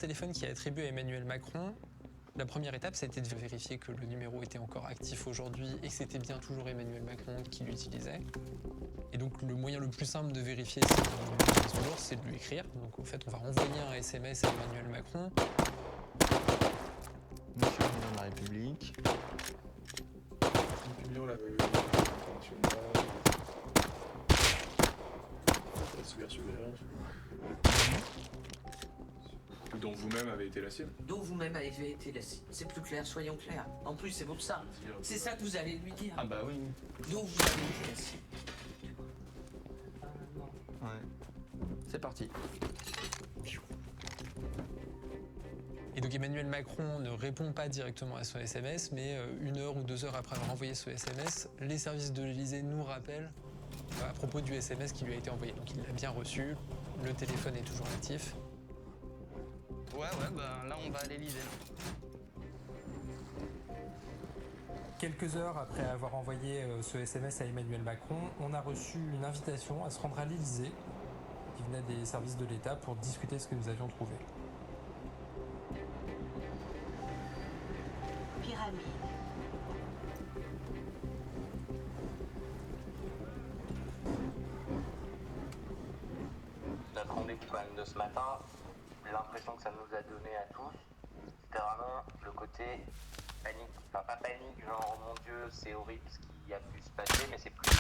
Téléphone qui est attribué à Emmanuel Macron, la première étape, c'était de vérifier que le numéro était encore actif aujourd'hui et que c'était bien toujours Emmanuel Macron qui l'utilisait. Et donc le moyen le plus simple de vérifier si c'est toujours, c'est de lui écrire. Donc en fait, on va renvoyer un SMS à Emmanuel Macron. Monsieur le président de la République. Publions la nationale. Cybersurveillance. Dont vous-même avez été la cible. Dont vous-même avez été la cible. C'est plus clair, soyons clairs. En plus, c'est pour ça. C'est ça que vous allez lui dire. Ah bah oui. Dont vous avez été la cible. Ouais. C'est parti. Et donc Emmanuel Macron ne répond pas directement à son SMS, mais 1 heure ou 2 heures après avoir envoyé ce SMS, les services de l'Élysée nous rappellent à propos du SMS qui lui a été envoyé. Donc il l'a bien reçu, le téléphone est toujours actif. Ouais, bah là on va à l'Élysée. Quelques heures après avoir envoyé ce SMS à Emmanuel Macron, on a reçu une invitation à se rendre à l'Élysée, qui venait des services de l'État, pour discuter ce que nous avions trouvé. Pyramide. La tournée quand même de ce matin, l'impression que ça nous a donné à tous, c'était vraiment le côté panique. Enfin pas panique, genre oh mon Dieu c'est horrible ce qui a pu se passer, mais c'est plutôt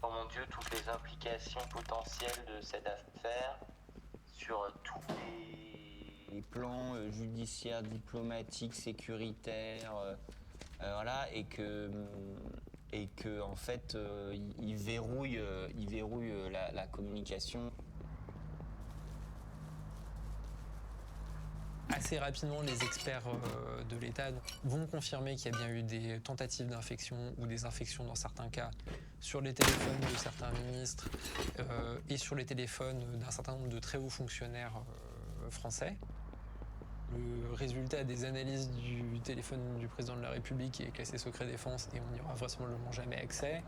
oh mon Dieu toutes les implications potentielles de cette affaire sur tous Les plans judiciaires, diplomatiques, sécuritaires, voilà, et que en fait ils verrouillent la communication. Assez rapidement, les experts de l'État vont confirmer qu'il y a bien eu des tentatives d'infection ou des infections dans certains cas sur les téléphones de certains ministres et sur les téléphones d'un certain nombre de très hauts fonctionnaires français. Le résultat des analyses du téléphone du président de la République est classé secret défense et on n'y aura vraisemblablement jamais accès.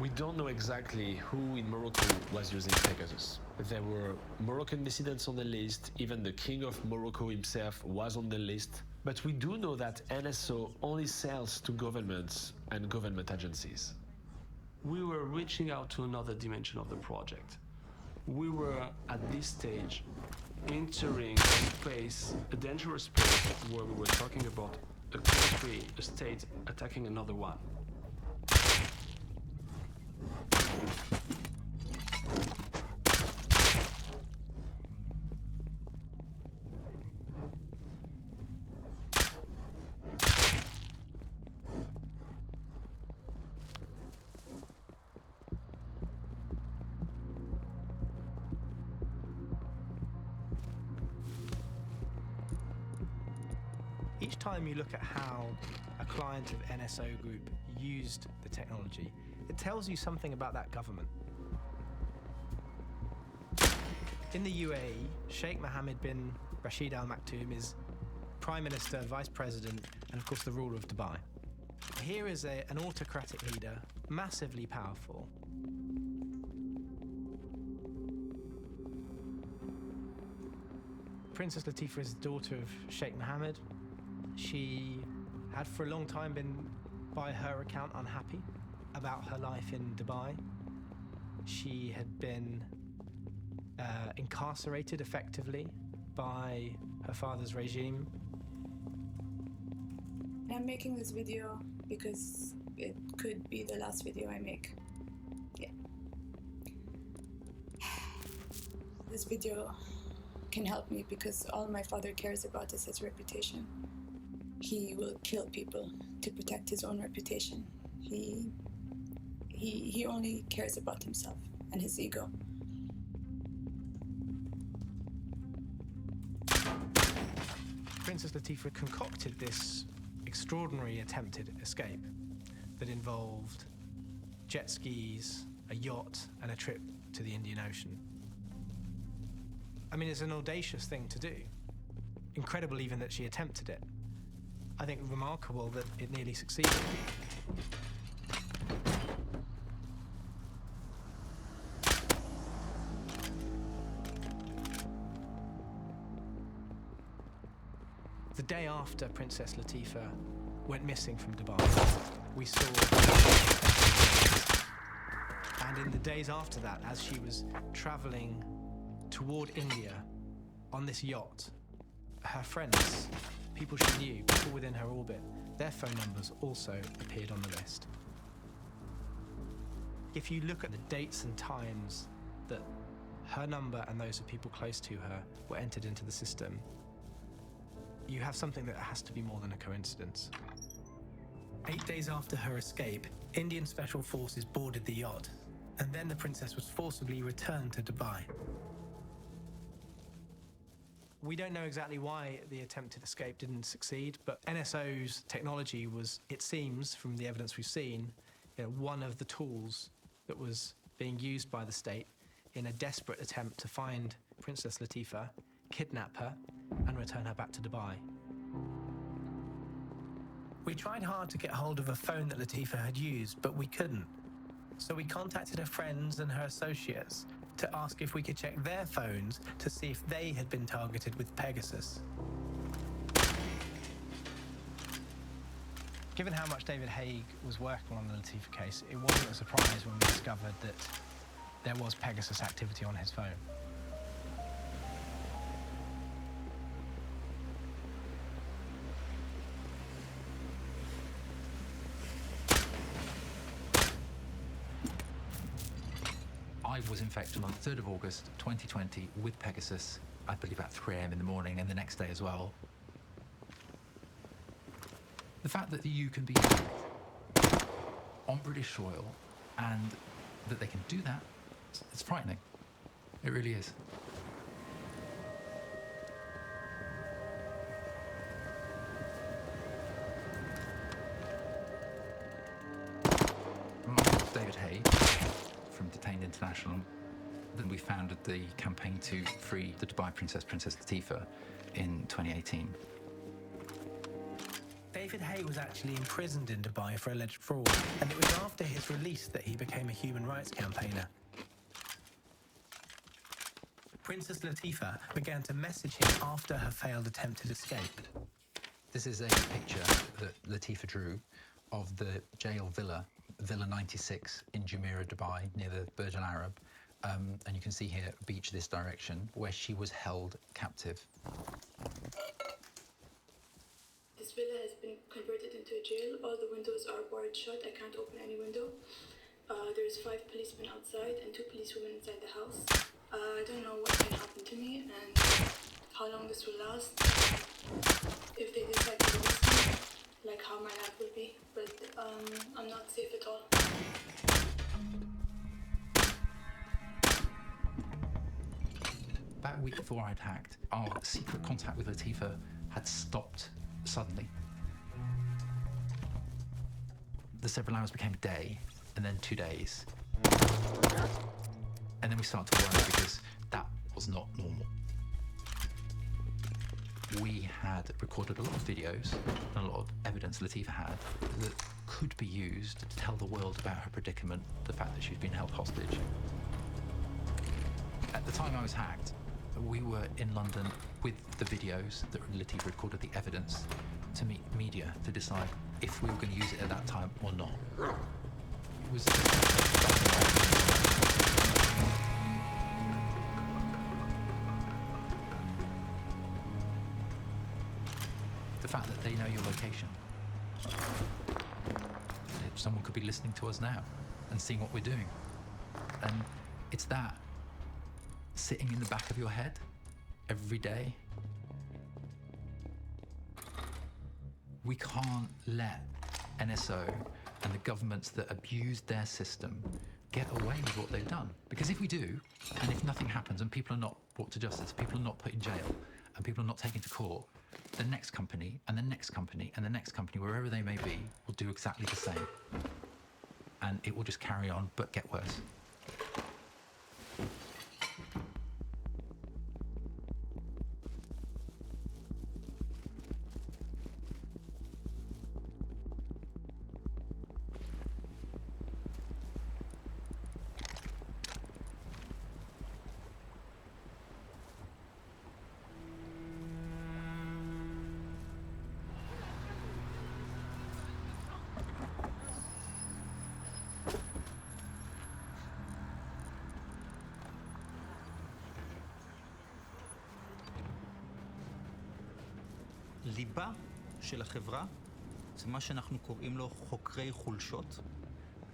We don't know exactly who in Morocco was using Pegasus. There were Moroccan dissidents on the list, even the king of Morocco himself was on the list. But we do know that NSO only sells to governments and government agencies. We were reaching out to another dimension of the project. We were, at this stage, entering a space, a dangerous space, where we were talking about a country, a state attacking another one. Each time you look at how a client of NSO Group used the technology, it tells you something about that government. In the UAE, Sheikh Mohammed bin Rashid Al Maktoum is Prime Minister, Vice President, and of course the ruler of Dubai. Here is an autocratic leader, massively powerful. Princess Latifah is the daughter of Sheikh Mohammed. She had for a long time been, by her account, unhappy about her life in Dubai. She had been incarcerated effectively by her father's regime. I'm making this video because it could be the last video I make. Yeah. This video can help me because all my father cares about is his reputation. He will kill people to protect his own reputation. He only cares about himself and his ego. Princess Latifah concocted this extraordinary attempted escape that involved jet skis, a yacht, and a trip to the Indian Ocean. I mean, it's an audacious thing to do. Incredible even that she attempted it. I think remarkable that it nearly succeeded. The day after Princess Latifa went missing from Dubai, we saw... And in the days after that, as she was travelling toward India on this yacht, her friends, people she knew, people within her orbit, their phone numbers also appeared on the list. If you look at the dates and times that her number and those of people close to her were entered into the system, you have something that has to be more than a coincidence. 8 days after her escape, Indian Special Forces boarded the yacht, and then the princess was forcibly returned to Dubai. We don't know exactly why the attempted escape didn't succeed, but NSO's technology was, it seems, from the evidence we've seen, one of the tools that was being used by the state in a desperate attempt to find Princess Latifa, kidnap her, and return her back to Dubai. We tried hard to get hold of a phone that Latifa had used, but we couldn't. So we contacted her friends and her associates to ask if we could check their phones to see if they had been targeted with Pegasus. Given how much David Haig was working on the Latifa case, it wasn't a surprise when we discovered that there was Pegasus activity on his phone. I was infected on the 3rd of August 2020 with Pegasus, I believe at 3 a.m. in the morning, and the next day as well. The fact that you can be on British soil and that they can do that, it's frightening. It really is. My name is David Hay from Detained International. Then we founded the campaign to free the Dubai Princess, Princess Latifa, in 2018. David Hay was actually imprisoned in Dubai for alleged fraud, and it was after his release that he became a human rights campaigner. Princess Latifa began to message him after her failed attempted escape. This is a picture that Latifa drew of the jail villa, Villa 96 in Jumeirah, Dubai, near the Burj Al Arab. And you can see here, beach this direction, where she was held captive. This villa has been converted into a jail. All the windows are barred shut. I can't open any window. There's 5 policemen outside and 2 policewomen inside the house. I don't know what can happen to me and how long this will last. If they decide to release me, like how my life will be. But I'm not safe at all. About a week before I'd hacked, our secret contact with Latifa had stopped suddenly. The several hours became a day, and then 2 days. And then we started to worry because that was not normal. We had recorded a lot of videos and a lot of evidence Latifa had that could be used to tell the world about her predicament, the fact that she'd been held hostage. At the time I was hacked, we were in London with the videos that Latifa recorded, the evidence, to meet media to decide if we were going to use it at that time or not. It was the fact that they know your location. Someone could be listening to us now and seeing what we're doing. And it's that sitting in the back of your head every day. We can't let NSO and the governments that abused their system get away with what they've done. Because if we do, and if nothing happens and people are not brought to justice, people are not put in jail, and people are not taken to court, the next company, and the next company, and the next company, wherever they may be, will do exactly the same. And it will just carry on, but get worse. הליבה של החברה זה מה שאנחנו קוראים לו חוקרי חולשות.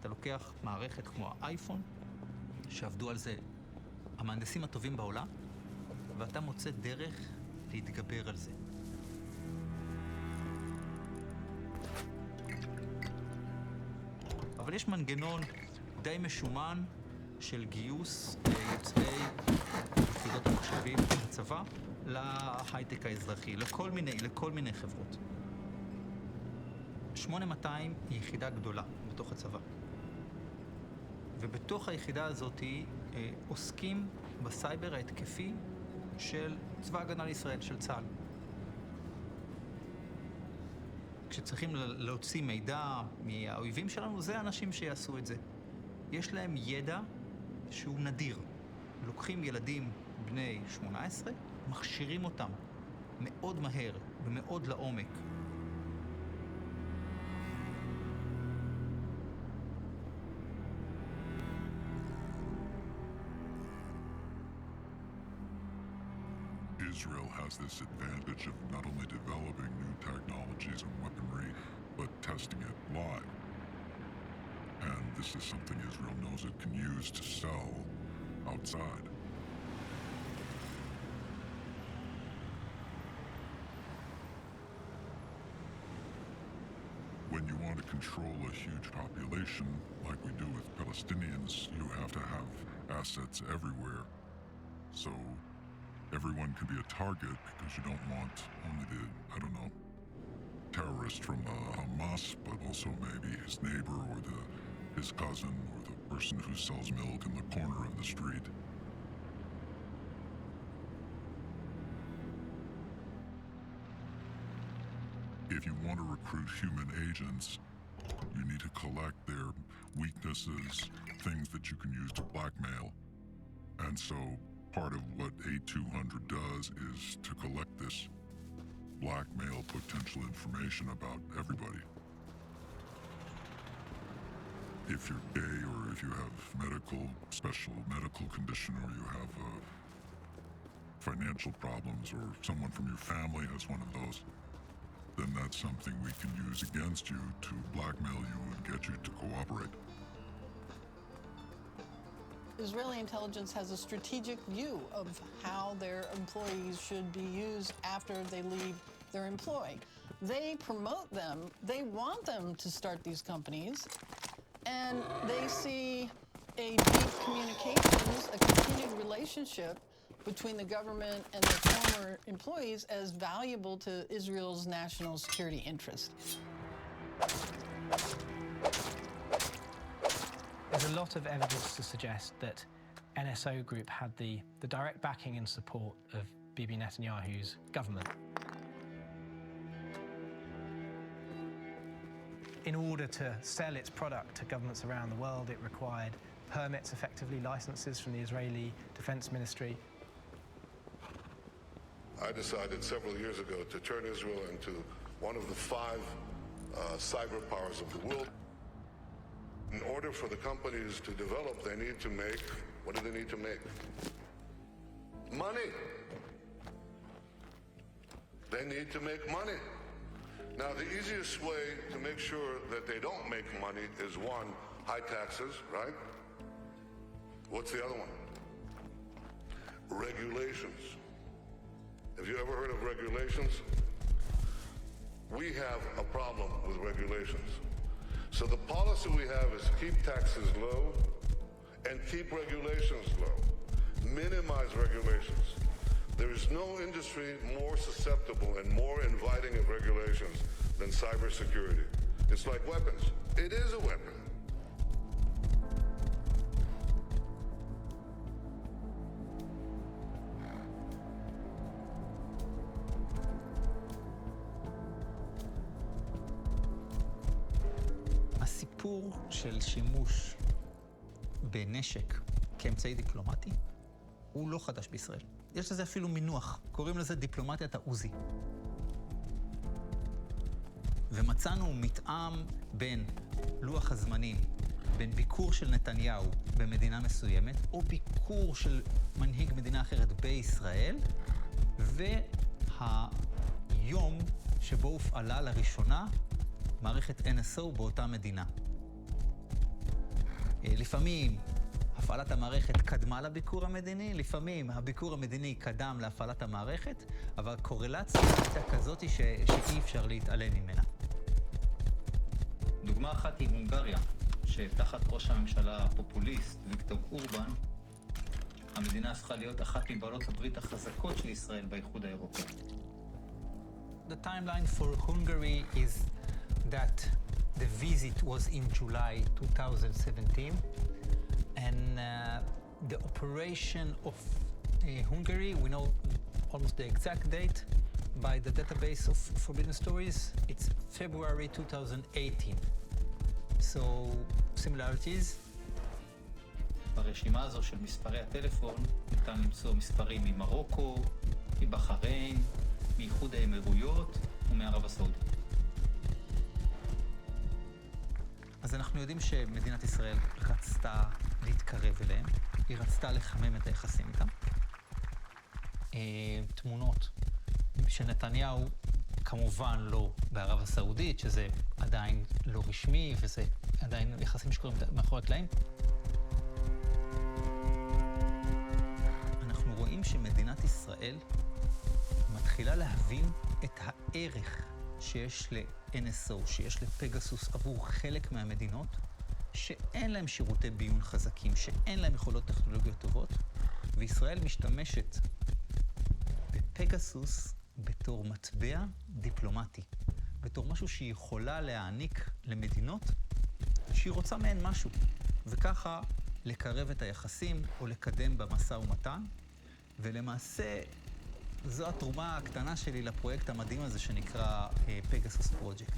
אתה לוקח מערכת כמו האייפון, שעבדו על זה המהנדסים הטובים בעולם, ואתה מוצא דרך להתגבר על זה. אבל יש מנגנון די משומן של גיוס יוצאי יחידות המחשבים בצבא להייטק האזרחי, לכל מיני חברות. 8200 היא יחידה גדולה בתוך הצבא. ובתוך היחידה הזאת עוסקים בסייבר ההתקפי של צבא הגנה לישראל, של צה"ל. כשצריכים להוציא מידע מהאויבים שלנו, זה האנשים שיעשו את זה. יש להם ידע שהוא נדיר. לוקחים ילדים בני 18, מכשירים אותם מאוד מהר ומאוד לעומק. Israel has this advantage of not only developing new technologies and weaponry, but testing it live. And this is something Israel knows it can use to sell outside. When you want to control a huge population, like we do with Palestinians, you have to have assets everywhere. So everyone can be a target because you don't want only the, terrorist from Hamas, but also maybe his neighbor or his cousin or the person who sells milk in the corner of the street. If you want to recruit human agents, you need to collect their weaknesses, things that you can use to blackmail. And so part of what A200 does is to collect this blackmail potential information about everybody. If you're gay or if you have special medical condition or you have financial problems or someone from your family has one of those, then that's something we can use against you to blackmail you and get you to cooperate. Israeli intelligence has a strategic view of how their employees should be used after they leave their employ. They promote them, they want them to start these companies, and they see a deep communications, a continued relationship between the government and their former employees as valuable to Israel's national security interest. There's a lot of evidence to suggest that NSO Group had the direct backing and support of Bibi Netanyahu's government. In order to sell its product to governments around the world, it required permits, effectively licenses from the Israeli Defense Ministry. I decided several years ago to turn Israel into one of the 5 cyber powers of the world. In order for the companies to develop, they need to make, what do they need to make? Money. They need to make money. Now, the easiest way to make sure that they don't make money is 1, high taxes, right? What's the other one? Regulations. Have you ever heard of regulations? We have a problem with regulations. So the policy we have is keep taxes low and keep regulations low. Minimize regulations. There is no industry more susceptible and more inviting of regulations than cybersecurity. It's like weapons. It is a weapon. הסיפור של שימוש בנשק כאמצעי דיפלומטי הוא לא חדש בישראל. יש לזה אפילו מינוח, קוראים לזה דיפלומטיית העוזי. ומצאנו מתאם בין לוח הזמנים, בין ביקור של נתניהו במדינה מסוימת, או ביקור של מנהיג מדינה אחרת בישראל, והיום שבו הופעלה לראשונה מערכת NSO באותה מדינה. לפעמים הפעלת המערכת קדמה לביקור המדיני, לפעמים הביקור המדיני קדם להפעלת המערכת, אבל הקורלציה הייתה כזאת שאי אפשר להתעלם ממנה. דוגמה אחת היא הונגריה, שתחת ראש הממשלה הפופוליסט ויקטור אורבן, המדינה הפכה להיות אחת מבעלות הברית החזקות של ישראל באיחוד האירופי. The timeline for Hungary is that the visit was in July 2017 and the operation of Hungary, we know almost the exact date by the database of Forbidden Stories, it's February 2018. So, similarities. ברשימה הזו של מספרי הטלפון ניתן למצוא מספרים ממרוקו, מבחריין, מאיחוד האמירויות ומערב הסעודית. אז אנחנו יודעים שמדינת ישראל רצתה להתקרב אליהם, היא רצתה לחמם את היחסים איתם. תמונות של נתניהו, כמובן לא בערב הסעודית, שזה עדיין לא רשמי, וזה עדיין יחסים שקורים מאחורי הקלעים. אנחנו רואים שמדינת ישראל מתחילה להבין את הערך שיש ל-NSO, שיש לפגסוס עבור חלק מהמדינות, שאין להם שירותי ביון חזקים, שאין להם יכולות טכנולוגיות טובות, וישראל משתמשת בפגסוס בתור מטבע דיפלומטי, בתור משהו שהיא יכולה להעניק למדינות שהיא רוצה מהן משהו, וככה לקרב את היחסים או לקדם במשא ומתן, ולמעשה זו התרומה הקטנה שלי לפרויקט המדהים הזה שנקרא פגסוס פרויקט.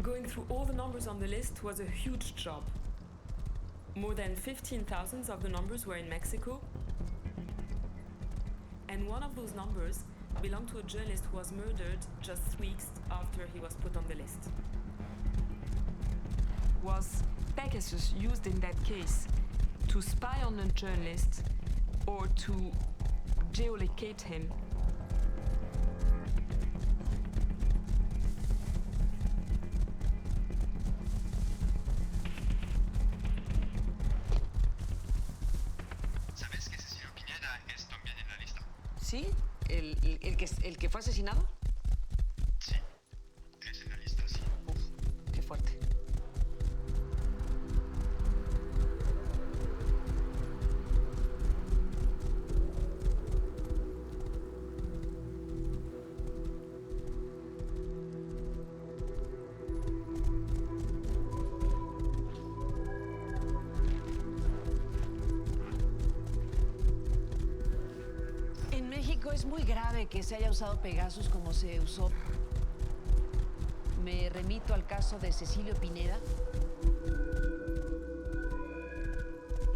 Going through all the numbers on the list was a huge job. More than 15,000 of the numbers were in Mexico. And one of those numbers belonged to a journalist who was murdered just weeks after he was put on the list. Was Pegasus used in that case to spy on a journalist or to geolocate him? ¿Sí? ¿El que fue asesinado? Sí, es en la lista, sí. Uf, qué fuerte. Es muy grave que se haya usado Pegasus como se usó. Me remito al caso de Cecilio Pineda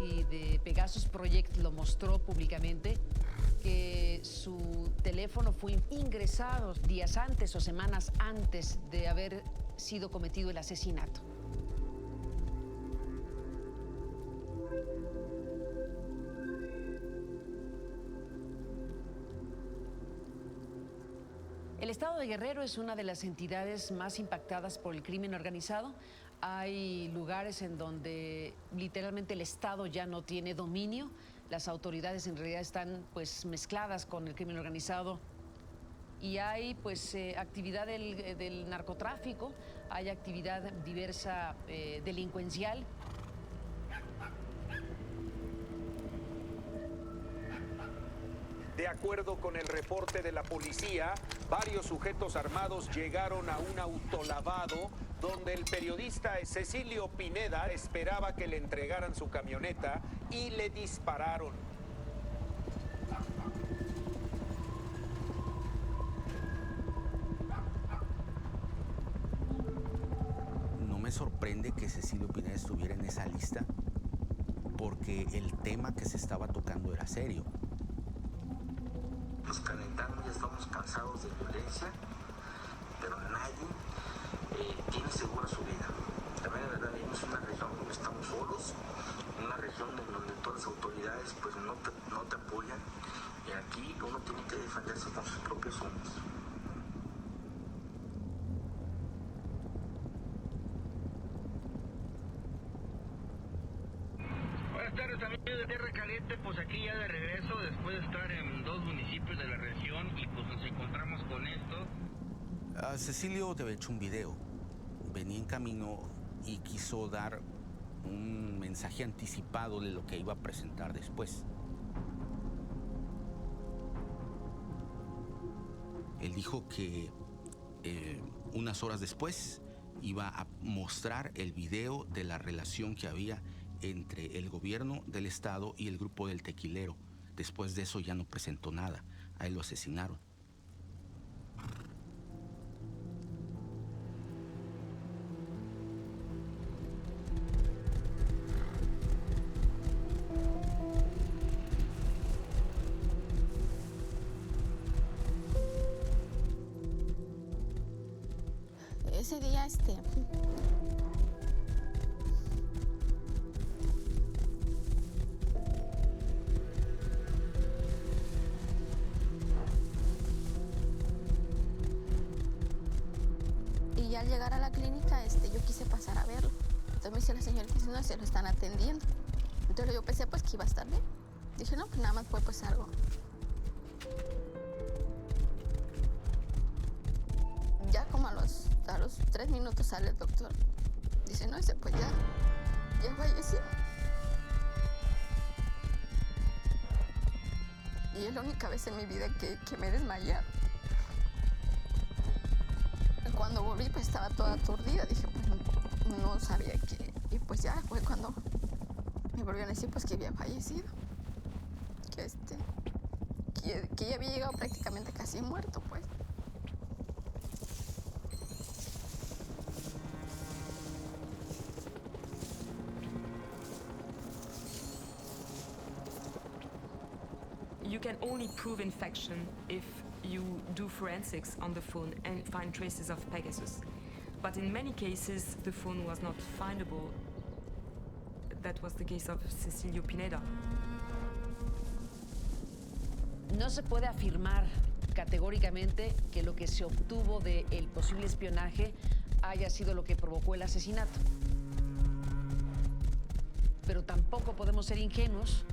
y de Pegasus Project lo mostró públicamente que su teléfono fue ingresado días antes o semanas antes de haber sido cometido el asesinato. El estado de Guerrero es una de las entidades más impactadas por el crimen organizado. Hay lugares en donde literalmente el Estado ya no tiene dominio. Las autoridades en realidad están pues mezcladas con el crimen organizado. Y hay pues actividad del narcotráfico, hay actividad diversa delincuencial. De acuerdo con el reporte de la policía, varios sujetos armados llegaron a un autolavado donde el periodista Cecilio Pineda esperaba que le entregaran su camioneta y le dispararon. No me sorprende que Cecilio Pineda estuviera en esa lista porque el tema que se estaba tocando era serio. Nos calentamos, ya estamos cansados de violencia, pero nadie tiene segura su vida. También, la verdad, vivimos en una región donde estamos solos, una región en donde todas las autoridades pues no te apoyan, y aquí uno tiene que defenderse con sus propios hombros. Buenas tardes, amigos de Tierra Caliente, pues aquí ya de regreso después de estar en 2 municipios de la región y pues nos encontramos con esto. Cecilio te había hecho un video, venía en camino y quiso dar un mensaje anticipado de lo que iba a presentar después. Él dijo que unas horas después iba a mostrar el video de la relación que había entre el gobierno del estado y el grupo del tequilero. Después de eso ya no presentó nada. A él lo asesinaron. Ese día, y ya al llegar a la clínica, yo quise pasar a verlo. Entonces me dice la señorita, no, se lo están atendiendo. Entonces yo pensé pues que iba a estar bien. Dije, no, pues nada más fue pues algo. Ya como a los 3 minutos sale el doctor. Dice, no, pues ya falleció. Y es la única vez en mi vida que me he desmayado. Cuando volví, pues estaba toda aturdida. Dije, pues no sabía qué. Y pues ya fue cuando me volvieron a decir pues que había fallecido. Que ya había llegado prácticamente casi muerto, pues. You can only prove infection if you do forensics on the phone and find traces of Pegasus. But in many cases, the phone was not findable. That was the case of Cecilio Pineda. No se puede afirmar categóricamente que lo que se obtuvo del posible espionaje haya sido lo que provocó el asesinato. Pero tampoco podemos ser ingenuos.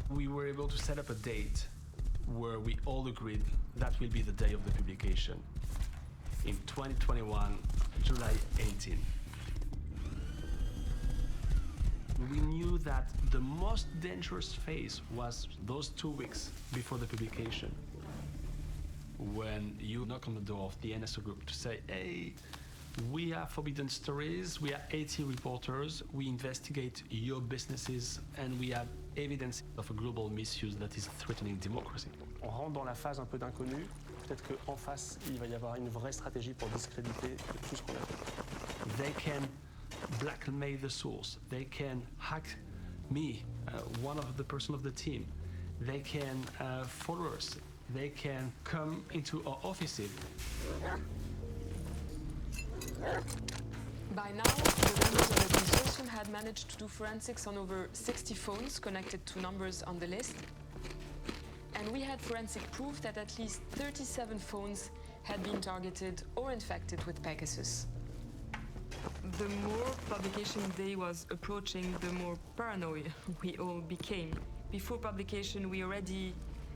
We were able to set up a date where we all agreed that will be the day of the publication. In 2021, July 18. We knew that the most dangerous phase was those 2 weeks before the publication, when you knock on the door of the NSO group to say, hey, we have forbidden stories, we are 80 reporters, we investigate your businesses, and we have evidence of a global misuse that is threatening democracy. On rentre dans la phase un peu d'inconnu. Peut-être qu'en face, il va y avoir une vraie stratégie pour discréditer tout ce qu'on a fait. They can blackmail the source. They can hack me, one of the person of the team. They can follow us. They can come into our offices. By now, the members of the consortium had managed to do forensics on over 60 phones connected to numbers on the list. And we had forensic proof that at least 37 phones had been targeted or infected with Pegasus. The more publication day was approaching, the more paranoid we all became. Before publication, we already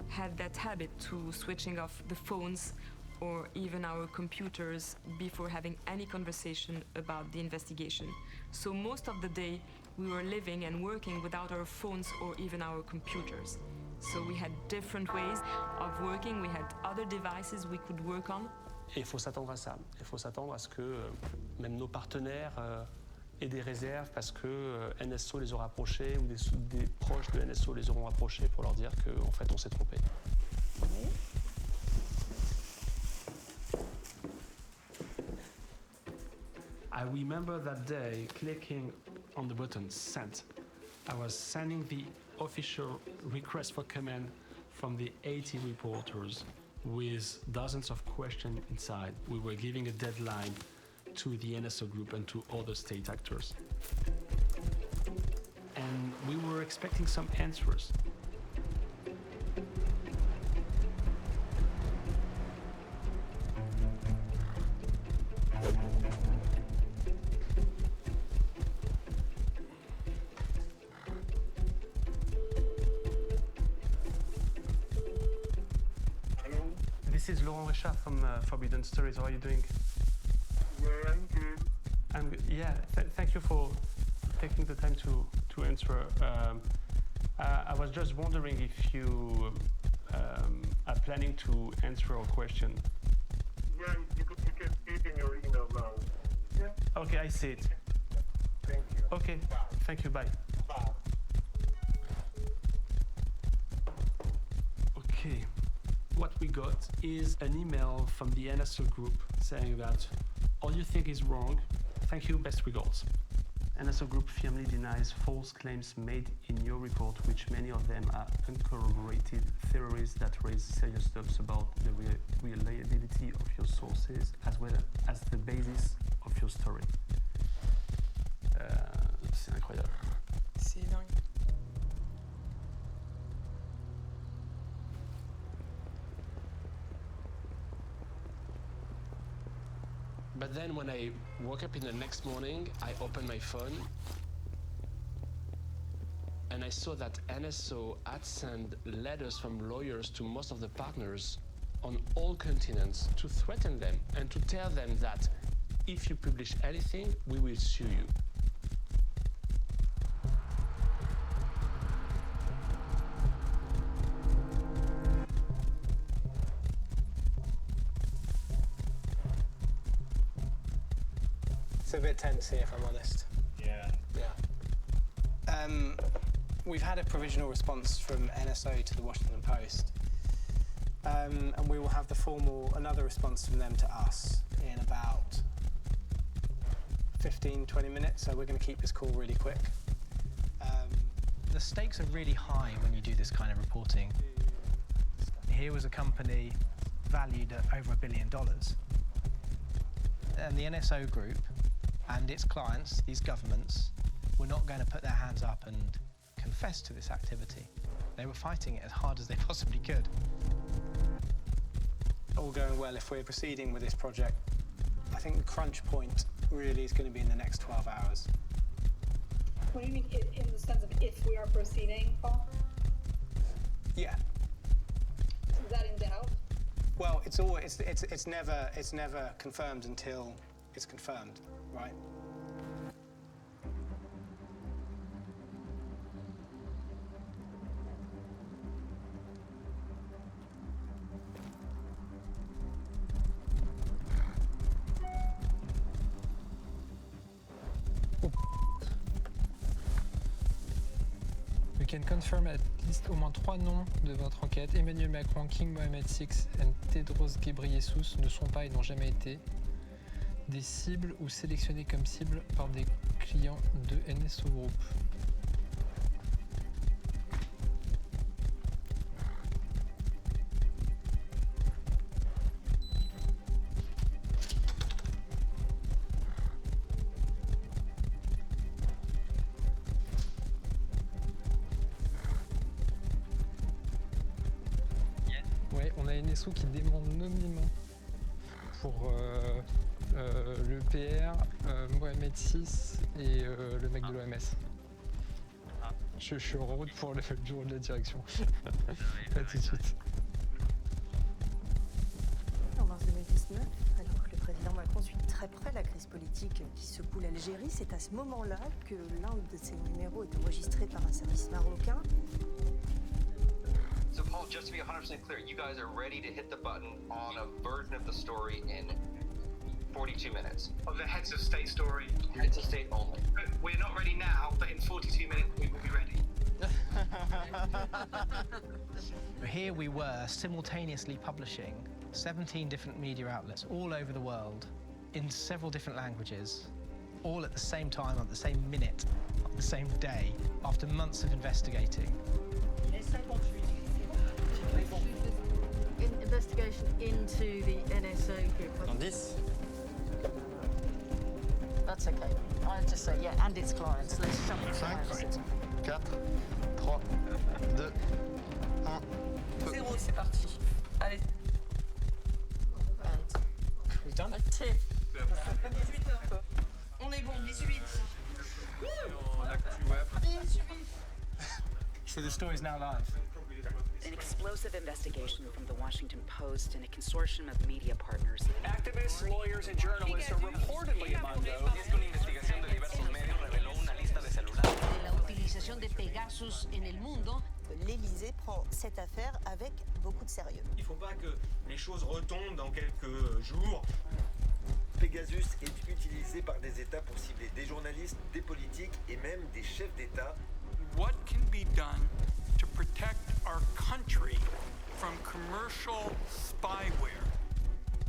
had that habit to switching off the phones or even our computers before having any conversation about the investigation. So most of the day, we were living and working without our phones or even our computers. So we had different ways of working, we had other devices we could work on. Et il faut s'attendre à ça. Il faut s'attendre à ce que même nos partenaires aient des réserves parce que NSO les aura approchés ou des proches de NSO les auront approchés pour leur dire qu'en fait on s'est trompé. I remember that day clicking on the button send. I was sending the official request for comment from the 80 reporters with dozens of questions inside. We were giving a deadline to the NSO group and to other state actors. And we were expecting some answers. This is Laurent Richard from Forbidden Stories. How are you doing? Yeah, I'm good. Yeah, thank you for taking the time to answer. I was just wondering if you are planning to answer our question. Yeah, you can see it in your email now. Yeah? Okay, I see it. Thank you. Okay, thank you, bye. Bye. Okay, what we got is an email from the NSO group saying that all you think is wrong. Thank you, best regards. NSO group firmly denies false claims made in your report, which many of them are uncorroborated theories that raise serious doubts about the reliability of your sources as well as the basis of your story. C'est incroyable. C'est dingue. But then when I woke up in the next morning, I opened my phone and I saw that NSO had sent letters from lawyers to most of the partners on all continents to threaten them and to tell them that if you publish anything, we will sue you. It's a bit tense here, if I'm honest. Yeah. We've had a provisional response from NSO to the Washington Post, and we will have another response from them to us in about 15-20 minutes, so we're going to keep this call really quick. The stakes are really high when you do this kind of reporting. Here was a company valued at over $1 billion, and the NSO group and its clients, these governments, were not going to put their hands up and confess to this activity. They were fighting it as hard as they possibly could. All going well, if we're proceeding with this project, I think the crunch point really is going to be in the next 12 hours. What do you mean in the sense of if we are proceeding, Paul? Yeah. Is that in doubt? Well, it's never confirmed until it's confirmed, right? We can confirm at least au moins 3 noms de votre enquête. Emmanuel Macron, King Mohammed VI et Tedros Ghebreyesus ne sont pas et n'ont jamais été des cibles ou sélectionnés comme cibles par des clients de NSO Group. Ouais, on a NSO qui demande nommément pour le PR, Mohamed VI et le mec de l'OMS. Je suis en route pour le bureau de la direction. À tout de suite. En mars 2019, alors que le président Macron suit très près la crise politique qui secoue l'Algérie, c'est à ce moment-là que l'un de ses numéros est enregistré par un service marocain. So Paul, just to be 100% clear, you guys are ready to hit the button on a version of the story in 42 minutes. Of the heads of state story. Heads of state only. We're not ready now, but in 42 minutes we will be ready. Here we were simultaneously publishing 17 different media outlets all over the world in several different languages, all at the same time, on the same minute, on the same day, after months of investigating. Investigation into the NSO group. On 10. That's okay. I'll just say, yeah, and its clients. Let's shut the clients. 4, 3, 2, 1. Zéro, c'est parti. Allez. We've done it. 18 heures. On est bon, 18. 18. So the story's now live. An explosive investigation from the Washington Post and a consortium of media partners. Activists, lawyers, and journalists are reportedly among those. De la utilización de Pegasus en el mundo. L'Élysée prend cette affaire avec beaucoup de sérieux. Il ne faut pas que les choses retombent dans quelques jours. Pegasus est utilisé par des États pour cibler des journalistes, des politiques et même des chefs d'État. What can be done to protect our country from commercial spyware?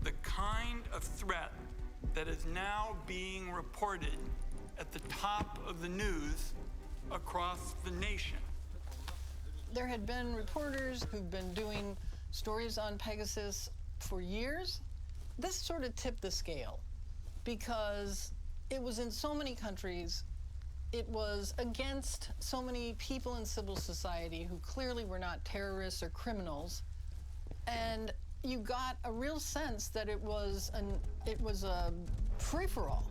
The kind of threat that is now being reported at the top of the news across the nation. There had been reporters who've been doing stories on Pegasus for years. This sort of tipped the scale because it was in so many countries. It was against so many people in civil society who clearly were not terrorists or criminals. And you got a real sense that it was a free-for-all.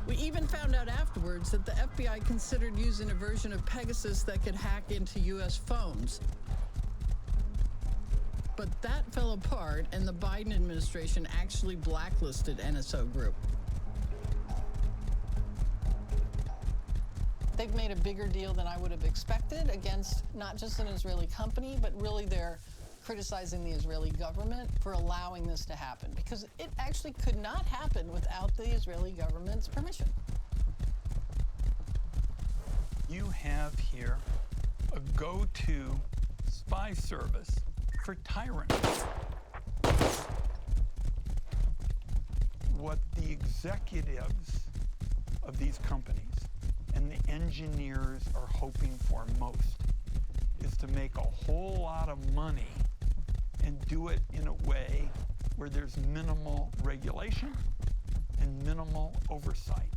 We even found out afterwards that the FBI considered using a version of Pegasus that could hack into US phones. But that fell apart, and the Biden administration actually blacklisted NSO Group. They've made a bigger deal than I would have expected against not just an Israeli company, but really they're criticizing the Israeli government for allowing this to happen, because it actually could not happen without the Israeli government's permission. You have here a go-to spy service for tyrants. What the executives of these companies and the engineers are hoping for most is to make a whole lot of money and do it in a way where there's minimal regulation and minimal oversight.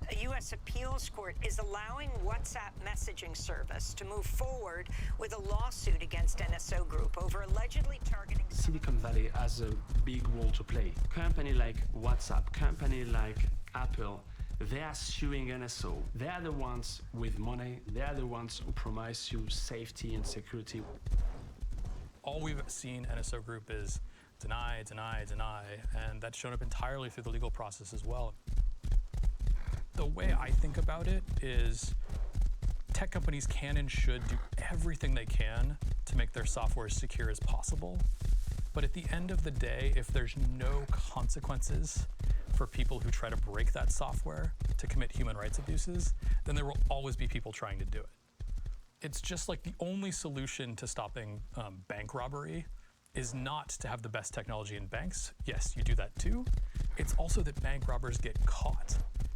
A U.S. appeals court is allowing WhatsApp messaging service to move forward with a lawsuit against NSO Group over allegedly targeting... Silicon Valley has a big role to play. Company like WhatsApp, company like Apple, they are suing NSO. They are the ones with money. They are the ones who promise you safety and security. All we've seen NSO Group is deny, deny, deny, and that's shown up entirely through the legal process as well. The way I think about it is tech companies can and should do everything they can to make their software as secure as possible. But at the end of the day, if there's no consequences for people who try to break that software to commit human rights abuses, then there will always be people trying to do it. It's just like the only solution to stopping bank robbery is not to have the best technology in banks. Yes, you do that too. It's also that bank robbers get caught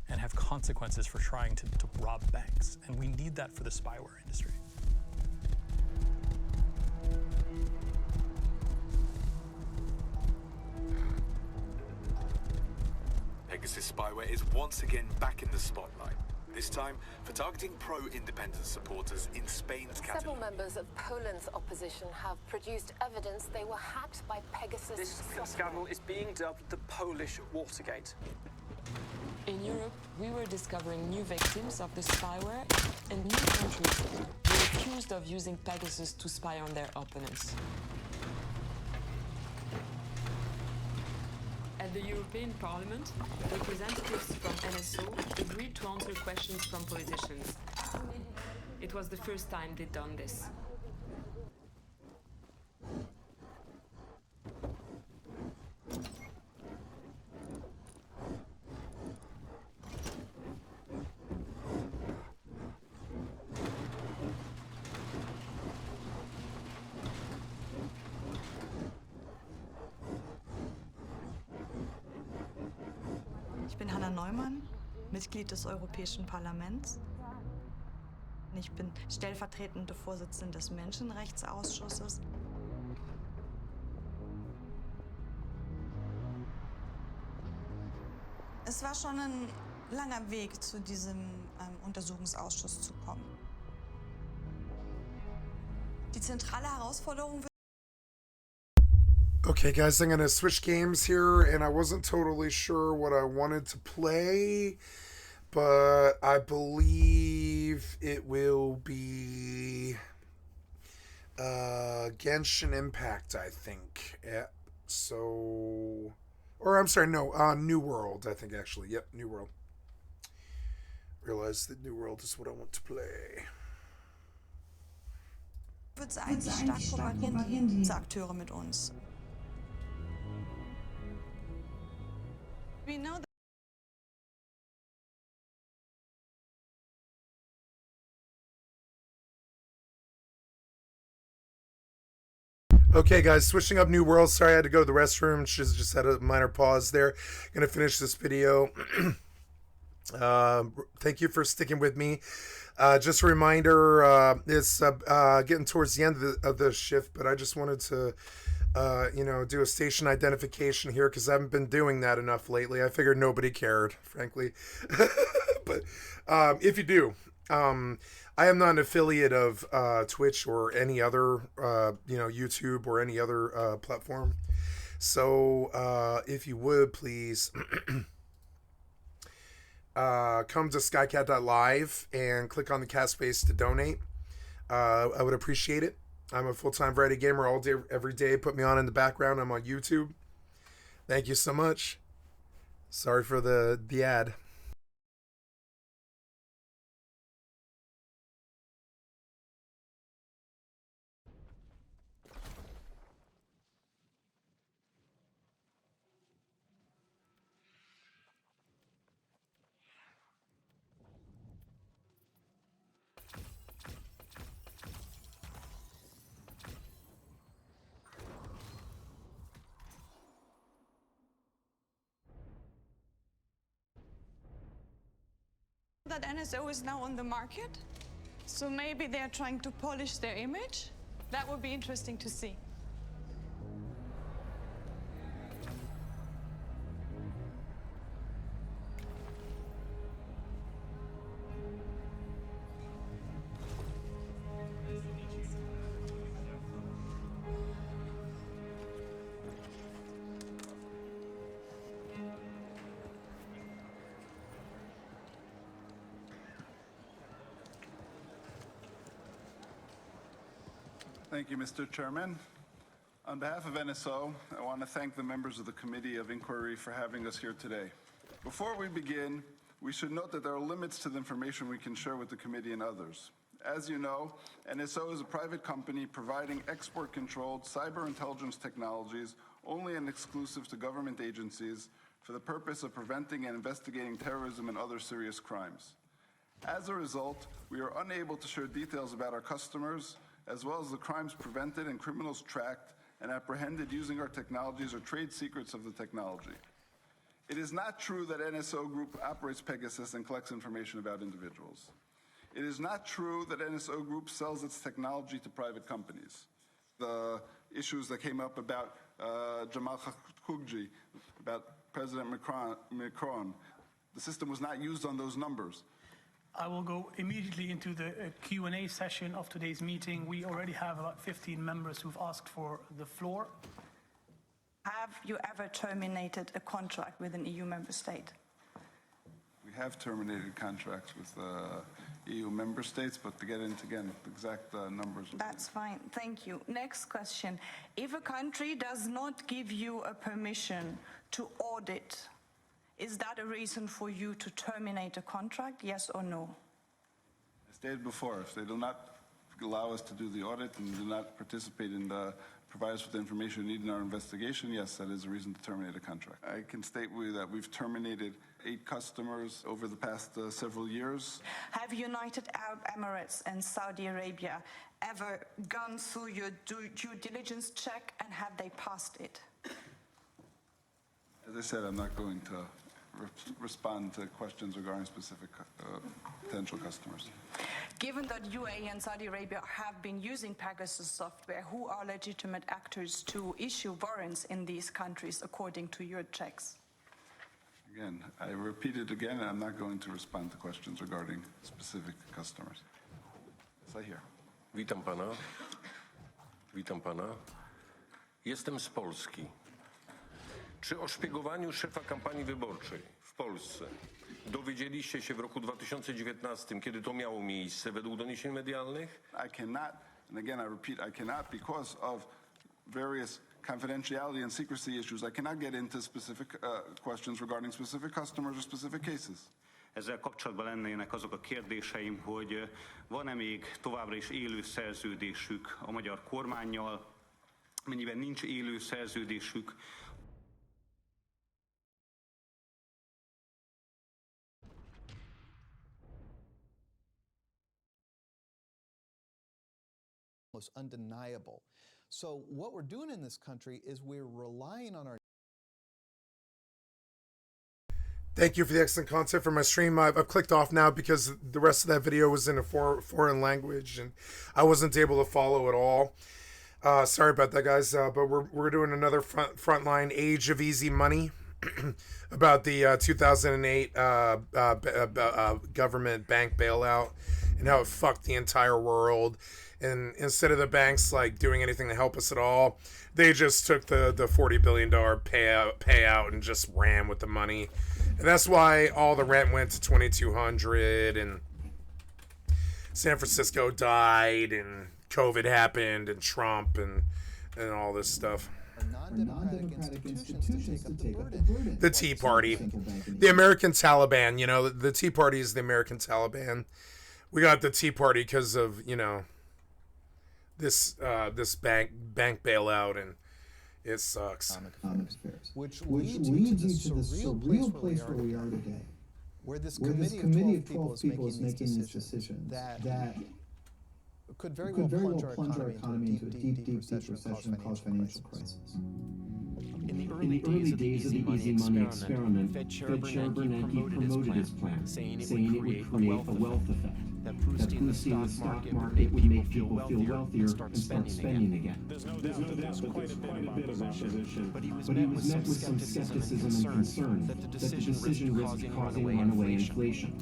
and have consequences for trying to rob banks. And we need that for the spyware industry. Pegasus spyware is once again back in the spotlight. This time for targeting pro-independence supporters in Spain's capital. Several members of Poland's opposition have produced evidence they were hacked by Pegasus. This scandal is being dubbed the Polish Watergate. In Europe, we were discovering new victims of the spyware, and new countries were accused of using Pegasus to spy on their opponents. At the European Parliament, representatives from NSO agreed to answer questions from politicians. It was the first time they'd done this. Ich bin Hanna Neumann, Mitglied des Europäischen Parlaments. Ich bin stellvertretende Vorsitzende des Menschenrechtsausschusses. Es war schon ein langer Weg, zu diesem Untersuchungsausschuss zu kommen. Die zentrale Herausforderung. Okay, guys, I'm gonna switch games here, and I wasn't totally sure what I wanted to play, but I believe it will be Genshin Impact, I think. Yeah, so, or I'm sorry, no, New World, I think, actually. Yep, New World. Realize that New World is what I want to play. Wird eigentlich stark propagieren, die Akteure mit uns. We know that Okay, guys, switching up New World. Sorry, I had to go to the restroom. Just had a minor pause there. Gonna finish this video. Thank you for sticking with me. Just a reminder, it's getting towards the end of the shift, but I just wanted to do a station identification here because I haven't been doing that enough lately. I figured nobody cared, frankly. But if you do, I am not an affiliate of Twitch or any other, YouTube or any other platform. So if you would, please come to skycat.live and click on the cat space to donate. I would appreciate it. I'm a full-time variety gamer all day, every day. Put me on in the background. I'm on YouTube. Thank you so much. Sorry for the ad. that NSO is now on the market, so maybe they're trying to polish their image. That would be interesting to see. Thank you, Mr. Chairman. On behalf of NSO, I want to thank the members of the Committee of Inquiry for having us here today. Before we begin, we should note that there are limits to the information we can share with the committee and others. As you know, NSO is a private company providing export-controlled cyber intelligence technologies only and exclusive to government agencies for the purpose of preventing and investigating terrorism and other serious crimes. As a result, we are unable to share details about our customers, as well as the crimes prevented and criminals tracked and apprehended using our technologies or trade secrets of the technology. It is not true that NSO Group operates Pegasus and collects information about individuals. It is not true that NSO Group sells its technology to private companies. The issues that came up about Jamal Khashoggi, about President Macron, the system was not used on those numbers. I will go immediately into the Q&A session of today's meeting. We already have about 15 members who've asked for the floor. Have you ever terminated a contract with an EU member state? We have terminated contracts with EU member states, but to get into, again, exact numbers. That's fine, thank you. Next question. If a country does not give you a permission to audit, is that a reason for you to terminate a contract, yes or no? I stated before, if they do not allow us to do the audit and do not participate in the provide us with the information needed in our investigation, yes, that is a reason to terminate a contract. I can state with you that we've terminated 8 customers over the past several years. Have United Arab Emirates and Saudi Arabia ever gone through your due diligence check, and have they passed it? As I said, I'm not going to respond to questions regarding specific potential customers. Given that UAE and Saudi Arabia have been using Pegasus software, who are legitimate actors to issue warrants in these countries according to your checks? Again, I repeat it again, and I'm not going to respond to questions regarding specific customers. Yes, I hear. Witam pana. Witam pana. Jestem z Polski. Czy o szpiegowaniu szefa kampanii wyborczej w Polsce dowiedzieliście się w roku 2019, kiedy to miało miejsce według doniesień medialnych? I cannot, and again I repeat, I cannot, because of various confidentiality and secrecy issues, I cannot get into specific questions regarding specific customers or specific cases. Ezzel kapcsolatban lennének azok a kérdéseim, hogy van-e még továbbra is élő szerződésük a magyar kormánnyal, mennyiben nincs élő szerződésük. Almost undeniable. So what we're doing in this country is we're relying on our. Thank you for the excellent content for my stream. I've clicked off now because the rest of that video was in a foreign language and I wasn't able to follow it all. Sorry about that, guys. But we're doing another frontline Age of Easy Money about the 2008 government bank bailout and how it fucked the entire world. And instead of the banks like doing anything to help us at all, they just took the $40 billion payout and just ran with the money. And that's why all the rent went to 2,200 and San Francisco died and COVID happened and Trump and all this stuff. Non-democratic institutions to take up the burden. The Tea Party. The American Taliban, you know, the Tea Party is the American Taliban. We got the Tea Party because of, you know, this bank bailout, and it sucks. Which leads you to the surreal place where we are today, where this committee of 12 people is making these decisions that could very well plunge our economy into a deep recession and cause financial crisis. In the early days of the Easy Money experiment, Fed Chair Bernanke promoted his plan, saying it would create a wealth effect. That boosting the stock market would make people feel wealthier and start spending again. There's no doubt quite a bit of opposition. But he was met with some skepticism and concern that the decision risked causing runaway inflation.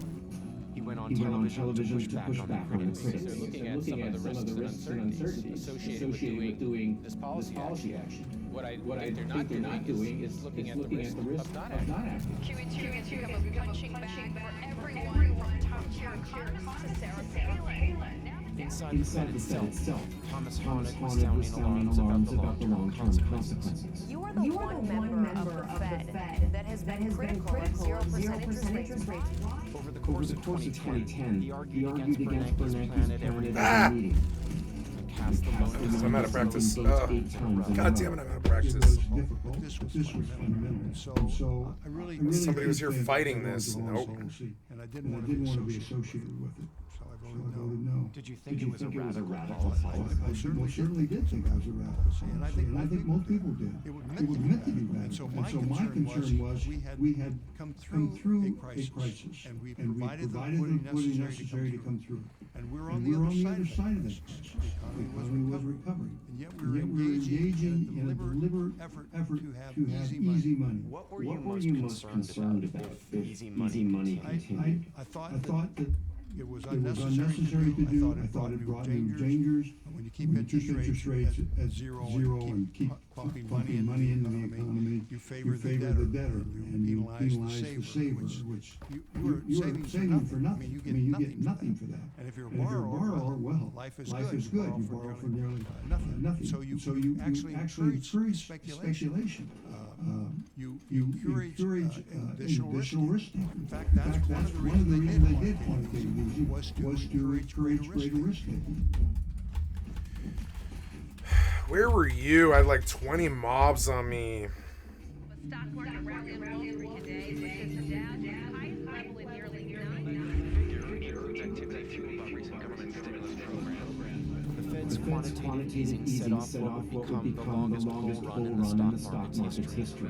He went on television to push back on the critics. Looking at some of the risks and uncertainties associated with doing this policy action. What I think they're not doing is looking at the risk of not acting. QE2 has become a punching bag for everyone, top-tier economists to Sarah Palin. Inside the Fed itself, Thomas Honig was sounding alarms about the long-term consequences. You are the one member of the Fed that has been critical of 0% interest rates. Over the course of 2010, he argued against Bernanke's plan at every meeting. I'm out of practice. God damn it, I'm out of practice. This was fundamental. So I really somebody was here fighting this. Nope. And I didn't want to be associated with it. So I voted no. Did you think it was a radical policy? I certainly did think I was a radical policy. And I think most people did. It was meant to be radical. And so my concern was we had come through a crisis. And we provided the liquidity necessary to come through. And we're on the other side of this crisis. The economy was recovering. And yet we were engaging in a deliberate effort to have easy money. What were you most concerned about if easy money continued? I thought that it was unnecessary to do. I thought it brought new dangers. When you keep interest rates at zero and keep pumping money into the economy, you favor the debtor and you penalize the saver, which you are saving for nothing. I mean, you get nothing for that. And if you're a borrower, well, life is good. You borrow for nearly nothing. So you actually encourage speculation. You encourage additional risk. In fact, that's one of the reasons they did quantitative easing was to encourage greater risk taking. Where were you? I had like 20 mobs on me. The Fed's quantitative easing set off what would become the longest bull run in the stock market's history.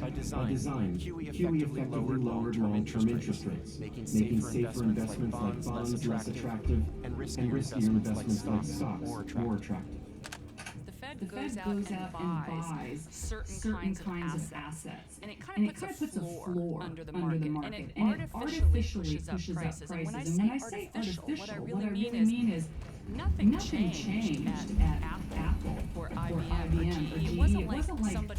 By design, QE effectively lowered long-term interest rates, making safer investments like bonds less attractive and riskier investments like stocks more attractive. The Fed goes out and buys certain kinds of assets, and it kind of puts a floor under the market, and it artificially pushes up prices. And when I say artificial, what I really mean is nothing changed at Apple or IBM or GE. It wasn't like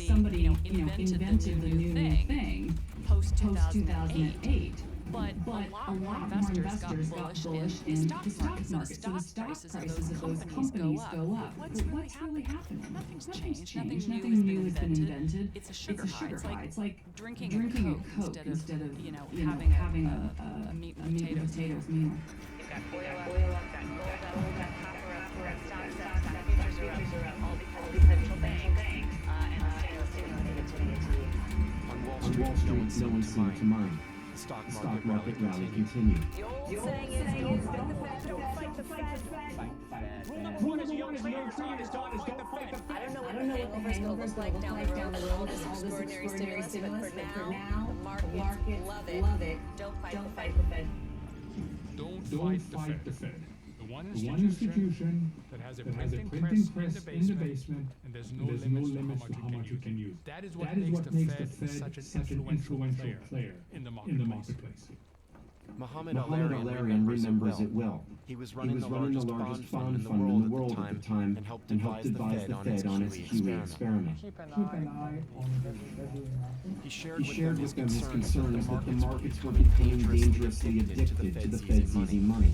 somebody invented the new thing post 2008. But a lot more investors got bullish in the stock market. So the stock prices of those companies go up. What's really happening? Nothing's changed. Nothing new has been invented. It's a sugar high. It's like drinking a Coke instead of having a meat and potatoes meal. You've got oil up, got gold up, got copper up, got stocks up, got futures are up, all because of central banks and the stimulus to you. On Wall Street, no one seemed to mind. The stock market rally continued. The old saying is, don't fight the Fed. Rule number one is you don't fight the Fed. I don't know what the hangovers will look like down the road, all this extraordinary stimulus, but for now, the markets love it. Don't fight the Fed. Don't fight the Fed. The one institution that has a printing press in the basement, and there's no limits to how much you can use. That is what makes the Fed such an influential player in the marketplace. Mohammed Al-Arian remembers it well. He was running the largest bond fund in the world at the time and helped advise the Fed on its QE experiment. Keep an eye on every He shared with them his concerns that the markets were becoming dangerously addicted to the Fed's easy money.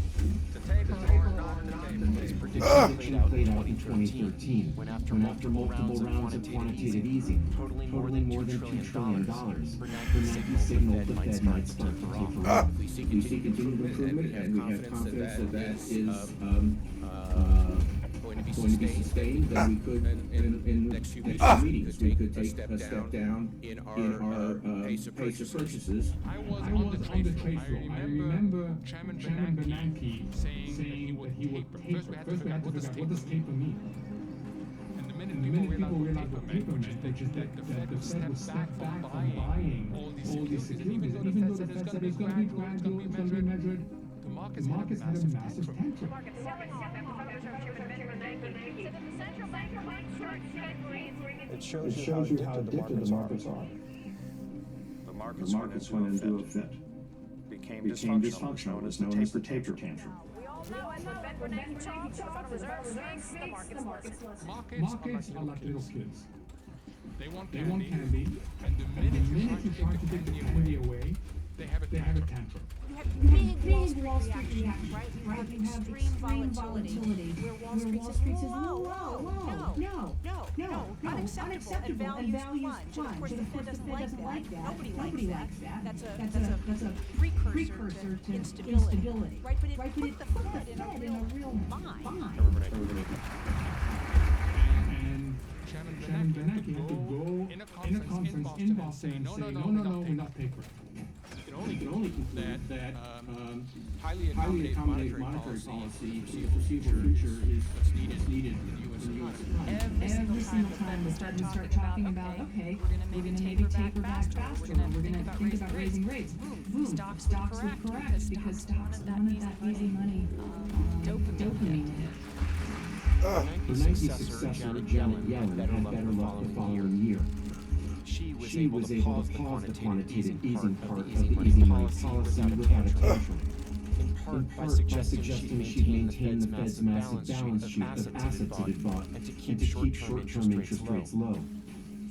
His prediction played out in 2013, when after multiple rounds of quantitative easing, totaling more than $2 trillion, Bernanke signaled the Fed might start to taper off. We see continued improvement, and we have confidence that that is going to be sustained, that we could, in next few meetings, we could take a step down in our pace of purchases. I was on the trade floor. I remember Chairman Bernanke saying that he would taper. First we had to figure out what does taper mean. And the minute people realized what taper meant, they just that the Fed would step back from buying all these securities. And even though the Fed said it's going to be gradual, it's going to be measured, the markets had a massive tantrum. It shows you how addicted the markets are. The markets went into a fit. Became dysfunctional, known as the taper tantrum. Markets are like little kids. They want candy, and the minute you try to take the candy away, they have a tantrum. Big Wall Street reaction, right? You have extreme volatility. Where Wall Street says, no, unacceptable, and values plunge. Of course, the Fed doesn't like that. Nobody likes that. That's a precursor to instability. Right, but it put the Fed in a real bind. And Chairman Bernanke had to go in a conference in Boston and say, no, we're not tapering. You can only conclude that highly accommodative monetary policy for the foreseeable future is what's needed in the U.S. economy. Every single time the Fed would start talking about, okay, we're going to maybe taper back faster, or we're going to think about raising rates. Boom, stocks would correct because stocks wanted that easy money dopamine hit. Bernanke's successor, Janet Yellen, had better luck the following year. She was able to pause the quantitative easing part of the easy money policy without a tantrum. part by suggesting she'd maintain the Fed's massive balance sheet of assets it had bought and to keep short-term interest rates low.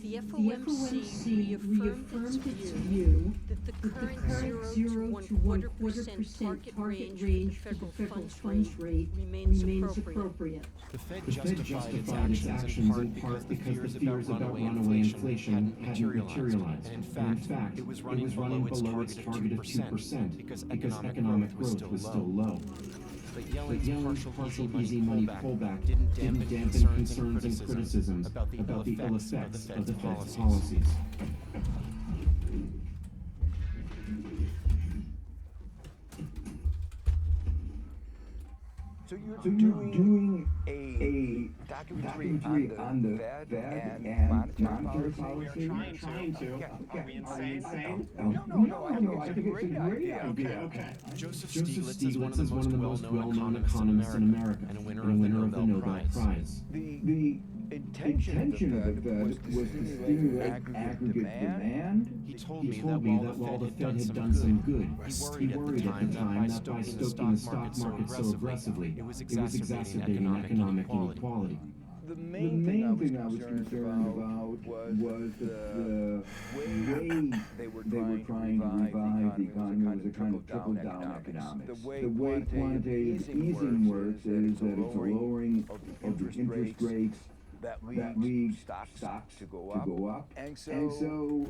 The FOMC reaffirmed its view that the current 0 to 1.25% target range for the federal funds rate remains appropriate. The Fed justified its actions in part because the fears about runaway inflation hadn't materialized. And in fact, it was running below its target of 2% because economic growth was still low. But Yellen's partial easy money pullback didn't dampen concerns and criticisms about the ill effects of the Fed's policies. So you're doing a documentary on the Fed and monetary policy? We're trying to. Are we insane? No, I think it's a great idea. Okay. Joseph Stiglitz is one of the most well-known economists in America and a winner of the Nobel Prize. The intention of the Fed was to stimulate aggregate demand. He told me that while the Fed had done some good, he worried at the time that by stoking the stock market so aggressively, it was exacerbating economic inequality. The main thing I was concerned about was the way they were trying to revive the economy was a kind of trickle-down economics. The way quantitative easing works is that it's a lowering of the interest rates that leads stocks to go up. And so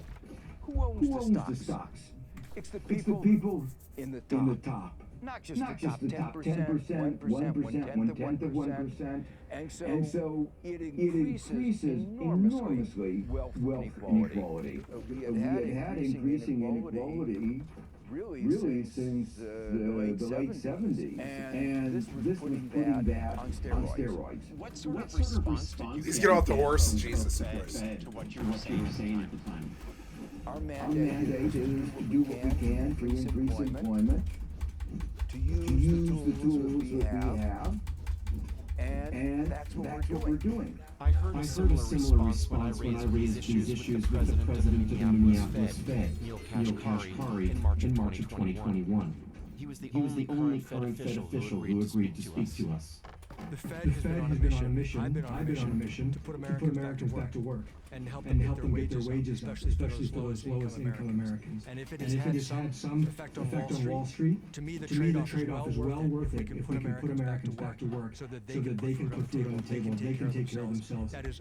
who owns the stocks? It's the people in the top. Not just the top 10%, 1%, 1/10 of 1%. And so it increases enormously wealth inequality. We had had increasing inequality really since the late 70s. And this was putting that on steroids. What sort of response did you Please get off the horse, Jesus Christ. to what you were saying at the time? Our mandate is to do what we can to increase employment, to use the tools that we have, and that's what we're doing. I heard a similar response when I raised these issues with the president of the Minneapolis Fed, Neil Kashkari, in March of 2021. He was the only current Fed official who agreed to speak to us. The Fed has been on a mission, I've been on a mission to put Americans back to work and help them get their wages up, especially for those lowest income Americans. And if it has had some effect on Wall Street, to me the trade-off is well worth it if we can put Americans back to work so that they can put food on the table, they can take care of themselves. That is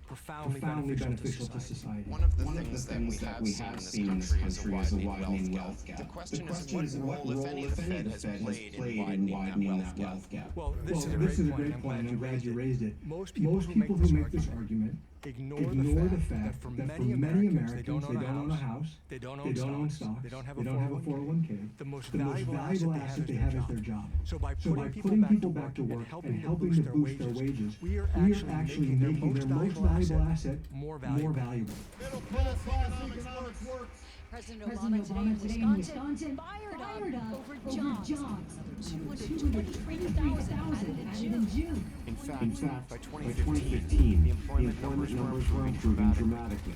profoundly beneficial to society. One of the things that we have seen in this country is a widening wealth gap. The question is what role, if any, the Fed has played in widening that wealth gap. Well, this is a great point, and I'm glad you raised it. Most people who make this argument ignore the fact that for many Americans, they don't own a house, they don't own stocks, they don't have a 401k. The most valuable asset they have is their job. So by putting people back to work and helping to boost their wages, we are actually making their most valuable asset more valuable. Middle class economics works. President Obama today in Wisconsin fired up over jobs. 223,000 added in June. In fact, by 2015, the employment numbers were improving dramatically.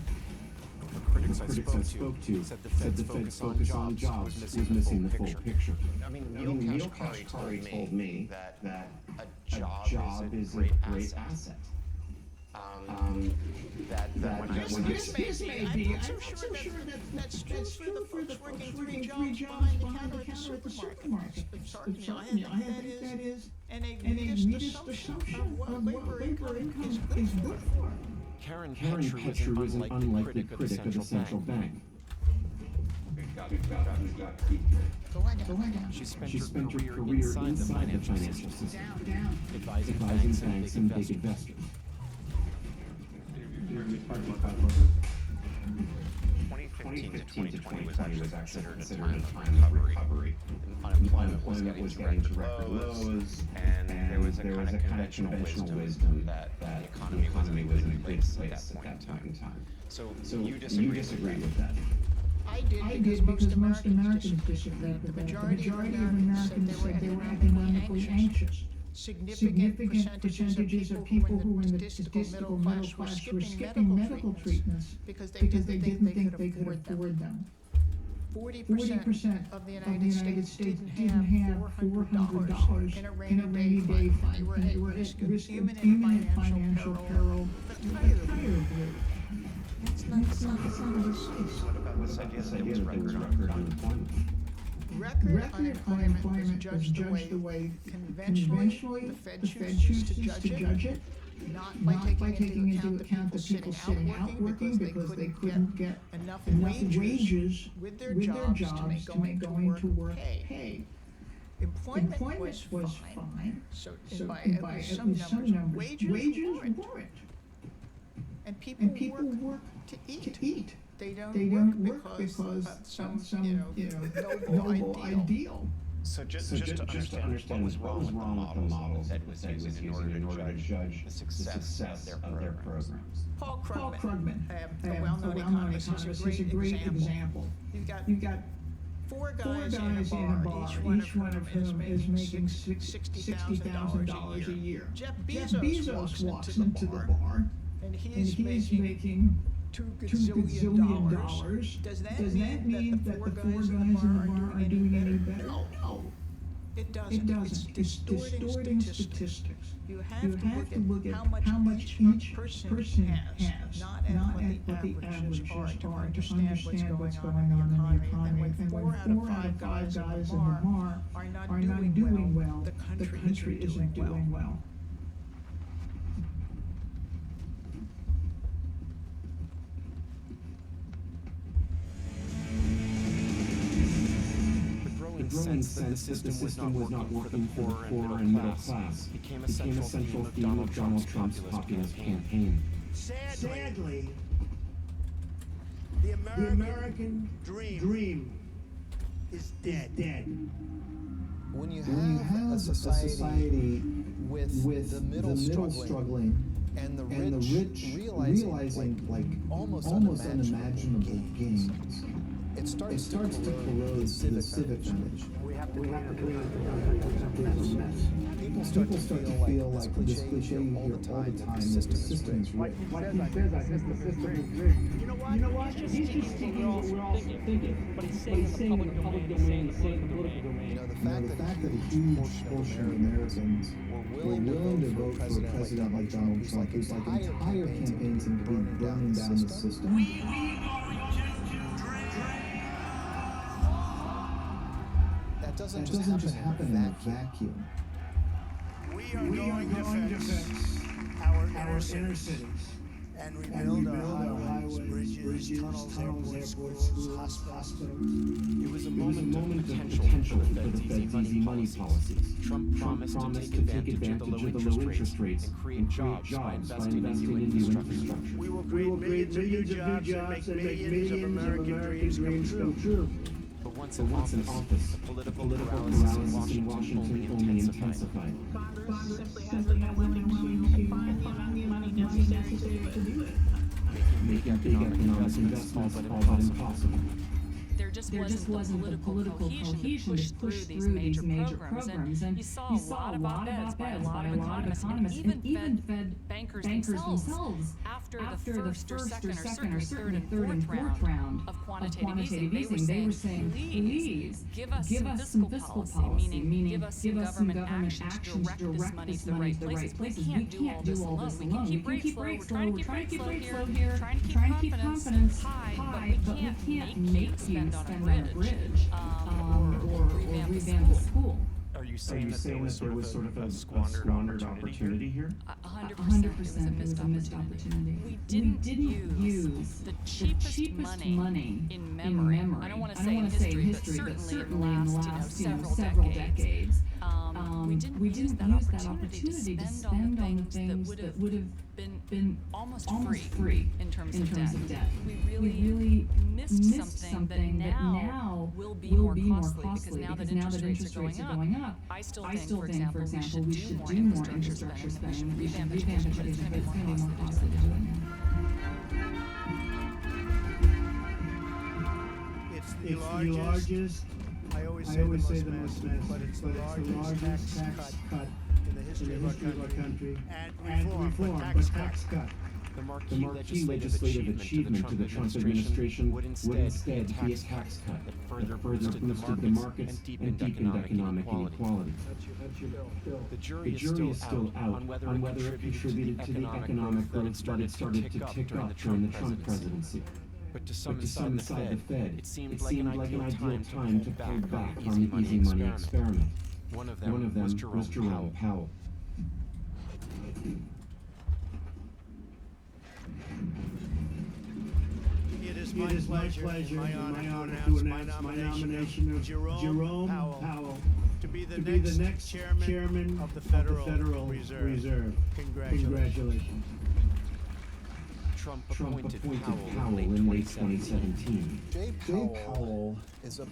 The critics I spoke to said the Fed's focus on jobs was missing the full picture. I mean, Neil Kashkari told me that a job is a great asset. This may be. I'm not so sure that's true for the folks working 3 jobs behind the counter at the supermarket. I think that is an elitist assumption of what labor income is good for. Karen Petru was an unlikely critic of the central bank. She spent her career inside the financial system, advising banks and big investors. 2015 to 2020 was actually considered a time of recovery. Unemployment was getting to record lows, and there was a kind of conventional wisdom that the economy was in a good place at that point in time. So you disagree with that? I did because most Americans disagreed. The majority of Americans said they were economically anxious. Significant percentages of people who were in the statistical middle class were skipping medical treatments because they didn't think they could afford them. 40% of the United States didn't have $400 in a rainy day fund, and they were at risk of imminent financial peril. The entire group. That's not some of this. What about this idea that there was record unemployment? Record unemployment was judged the way conventionally the Fed chooses to judge it, not by taking into account the people sitting out working because they couldn't get enough wages with their jobs to make going to work pay. Employment was fine, so by at least some numbers, wages weren't. And people work to eat. They don't work because some noble ideal. So just to understand what was wrong with the model that was using in order to judge the success of their programs. Paul Krugman, a well-known economist, is a great example. You've got four guys in a bar, each one of whom is making $60,000 a year. Jeff Bezos walks into the bar, and he's making $2 gazillion. Does that mean that the four guys in the bar are doing any better? No. It doesn't. It's distorting statistics. You have to look at how much each person has, not at what the averages are to understand what's going on in the economy. And when 4 out of 5 guys in the bar are not doing well, the country isn't doing well. The growing sense that the system was not working for the poor and middle class became a central theme of Donald Trump's populist campaign. Sadly, the American dream is dead. When you have a society with the middle struggling and the rich realizing like almost unimaginable gains, it starts to corrode the civic foundation. People start to feel like this cliche you hear all the time, that the system is rigged. You know what? He's just thinking what we're all thinking, but he's saying in the public domain, the political domain. The fact that a huge portion of Americans were willing to vote for a president like Donald Trump, whose entire campaign seemed to be burning down the system. That doesn't just happen in a vacuum. We are going to fix our inner cities and rebuild our highways, bridges, tunnels, airports, schools, hospitals. It was a moment of potential for the Fed's easy money policies. Trump promised to take advantage of the low interest rates and create jobs by investing in new infrastructure. We will create millions of new jobs and make millions of American dreams come true. But once in office, the political paralysis in Washington only intensified. Congress simply hasn't been willing to find the amount of money necessary to do it. Making big economic investments all but impossible. There just wasn't the political cohesion to push through these major programs. And you saw a lot of op-eds by a lot of economists, and even Fed bankers themselves, after the first or second or certainly third and fourth round of quantitative easing, they were saying, please give us some fiscal policy, meaning give us some government actions, direct this money to the right places. We can't do all this alone. We can keep rates low, we're trying to keep rates low here, trying to keep confidence high, but we can't make you spend on a bridge or revamp a school. Are you saying that there was sort of a squandered opportunity here? 100% it was a missed opportunity. We didn't use the cheapest money in memory. I don't want to say in history, but certainly in the last several decades. We didn't use that opportunity to spend on the things that would have been almost free in terms of debt. We really missed something that now will be more costly because now that interest rates are going up, I still think, for example, we should do more infrastructure spending. We should revamp it, but it's going to be more costly to do it now. It's the largest, I always say the most massive, but it's the largest tax cut in the history of our country. And reform, but tax cut. The marquee legislative achievement to the Trump administration would instead be a tax cut that further boosted the markets and deepened economic inequality. The jury is still out on whether it contributed to the economic growth that it started to tick up during the Trump presidency. But to some inside the Fed, it seemed like an ideal time to pull back on the easy money experiment. One of them was Jerome Powell. It is my pleasure and my honor to announce my nomination of Jerome Powell to be the next chairman of the Federal Reserve. Congratulations. Trump appointed Powell in late 2017. Jay Powell is a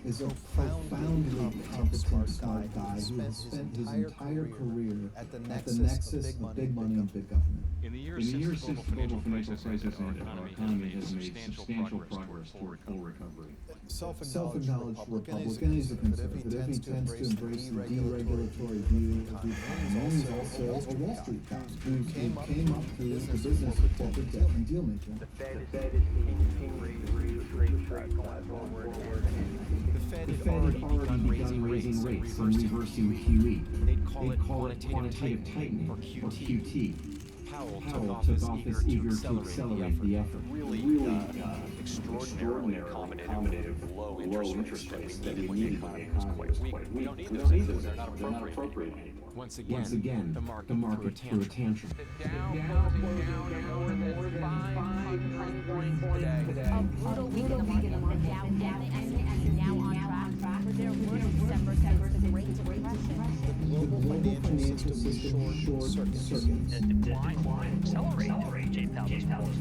profoundly competent, smart guy who has spent his entire career at the nexus of big money and big government. In the years since the global financial crisis ended, our economy has made substantial progress toward full recovery. Self-acknowledged Republican, he's a conservative, he tends to embrace the deregulatory view of the economy. He's also a Wall Street guy who came up through the business of corporate debt and deal making. The Fed had already begun raising rates and reversing QE. They'd call it quantitative tightening, or QT. Powell took office eager to accelerate the effort. Really extraordinarily accommodative low interest rates that when the economy was quite weak. We don't need those. They're not appropriate anymore. Once again, the market threw a tantrum. A brutal week in the market down and now on track for their worst December since the Great Depression. The global financial system short-circuit. Decline, accelerate. Jay Powell's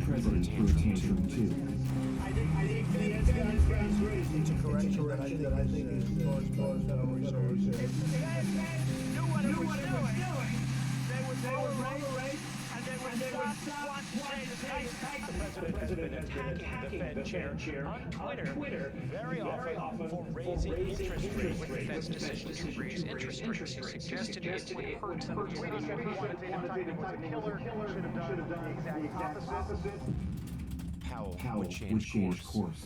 President threw a tantrum too. I think Fed's raised into correction that I think is caused Federal Reserve. If the Fed knew what it was doing, they would lower rates and they would stop quantitative tightening. The president has been attacking the Fed chair on Twitter very often for raising interest rates with the Fed's decision to raise interest rates. He suggested it would hurt them. Quantitative was a killer. Should have done the exact opposite. Powell would change course.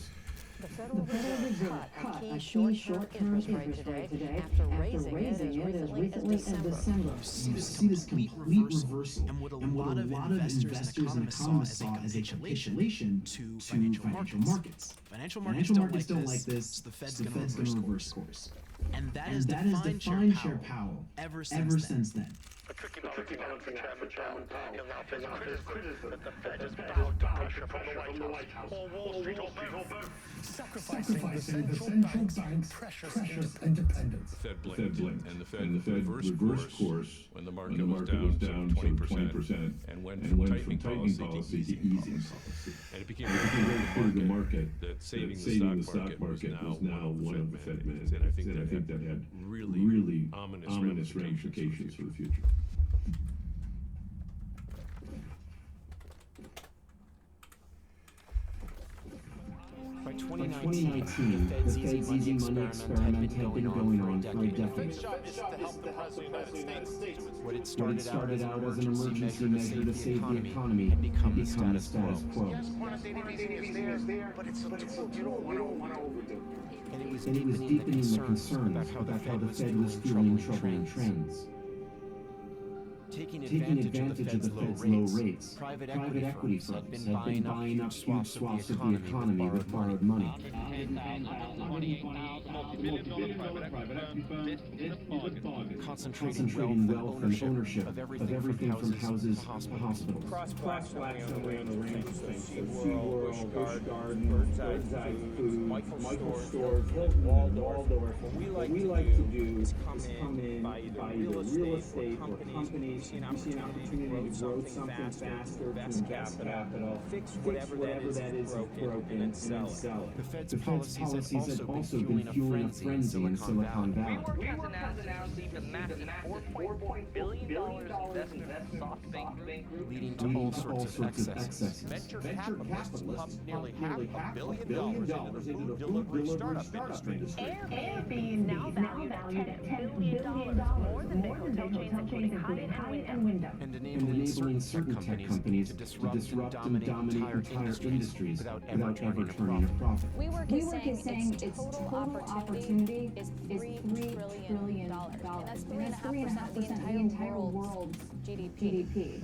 The Federal Reserve cut a key short-term interest rate today after raising it as recently as December. You see this complete reversal and what a lot of investors and economists saw as a capitulation to financial markets. Financial markets don't like this, so the Fed's going to reverse course. And that has defined Chair Powell ever since then. A tricky balance for Chairman Powell. He'll now face criticism that the Fed has bowed to pressure from the White House or Wall Street or both. Sacrificing the central bank's precious independence. The Fed blinked, and the Fed reversed course when the market was down some 20% and went from tightening policy to easing policy. And it became very clear to the market that saving the stock market was now one of the Fed mandates. And I think that had really ominous ramifications for the future. By 2019, the Fed's easy money experiment had been going on for a decade. What had started out as an emergency measure to save the economy had become the status quo. And it was deepening the concern about how the Fed was fueling troubling trends. Taking advantage of the Fed's low rates, private equity firms had been buying up huge swaths of the economy with borrowed money. Concentrating wealth and ownership of everything from houses to hospitals. Michael Stores, Waldorf. What we like to do is come in by either real estate or companies. You see an opportunity to grow something faster, to invest capital, fix whatever that is broken, and then sell it. The Fed's policies had also been fueling a frenzy in Silicon Valley. WeWork has announced a massive $4.4 billion investment in SoftBank Group, leading to all sorts of excesses. Venture capitalists pumped nearly $500 million into the food delivery startup industry. Airbnb is now valued $10 billion, more than big hotel chains including Hyatt and Wyndham. And enabling certain tech companies to disrupt and dominate entire industries without ever turning a profit. WeWork is saying its total opportunity is $3 trillion. And that's 3.5% of the entire world's GDP.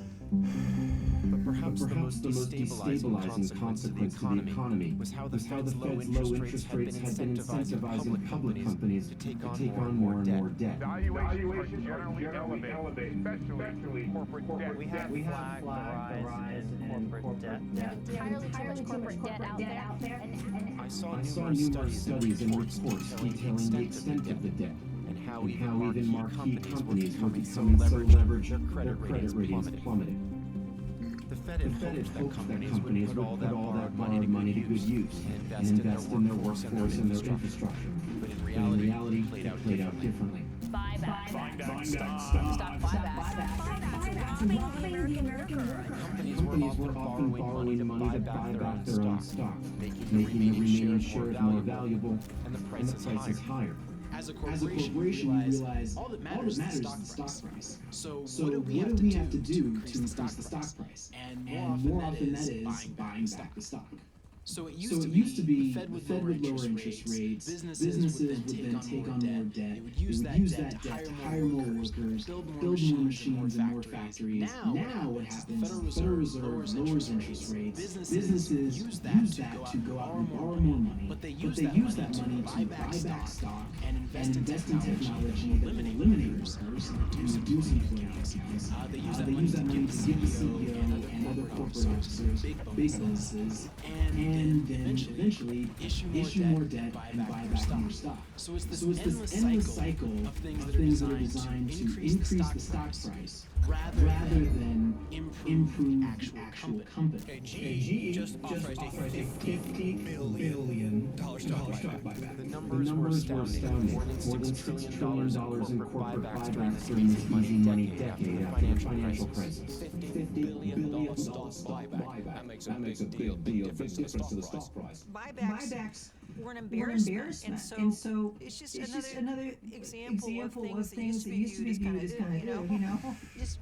But perhaps the most destabilizing consequence to the economy was how the Fed's low interest rates had been incentivizing public companies to take on more and more debt. Valuations generally elevate, especially corporate debt. We have flagged the rise in corporate debt. Entirely too much corporate debt out there. I saw numerous studies and reports detailing the extent of the debt and how even marquee companies were becoming so leveraged their credit ratings plummeted. The Fed had hoped that companies would put all that borrowed money to good use and invest in their workforce and their infrastructure. But in reality, it played out differently. Buybacks. Stop buybacks. Robbing the American worker. Companies were often borrowing money to buy back their own stock, making the remaining shares more valuable and the prices higher. As a corporation, you realize all that matters is the stock price. So what do we have to do to increase the stock price? And more often that is buying back the stock. So it used to be the Fed would lower interest rates, businesses would then take on more debt, they would use that debt to hire more workers, build more machines and more factories. Now what happens is the Federal Reserve lowers interest rates, businesses use that to go out and borrow more money, but they use that money to buy back stock and invest in technology that will eliminate workers and reduce employee counts. They use that money to give the CEO and other corporate officers big bonuses and then eventually issue more debt and buy back more stock. So it's this endless cycle of things that are designed to increase the stock price rather than improve actual company. GE just authorized a $50 billion stock buyback. The numbers were astounding. More than $6 trillion in corporate buybacks during this easy money decade after the financial crisis. $50 billion stock buyback. That makes a big difference to the stock price. Buybacks were an embarrassment, and so it's just another example of things that used to be viewed as kind of, just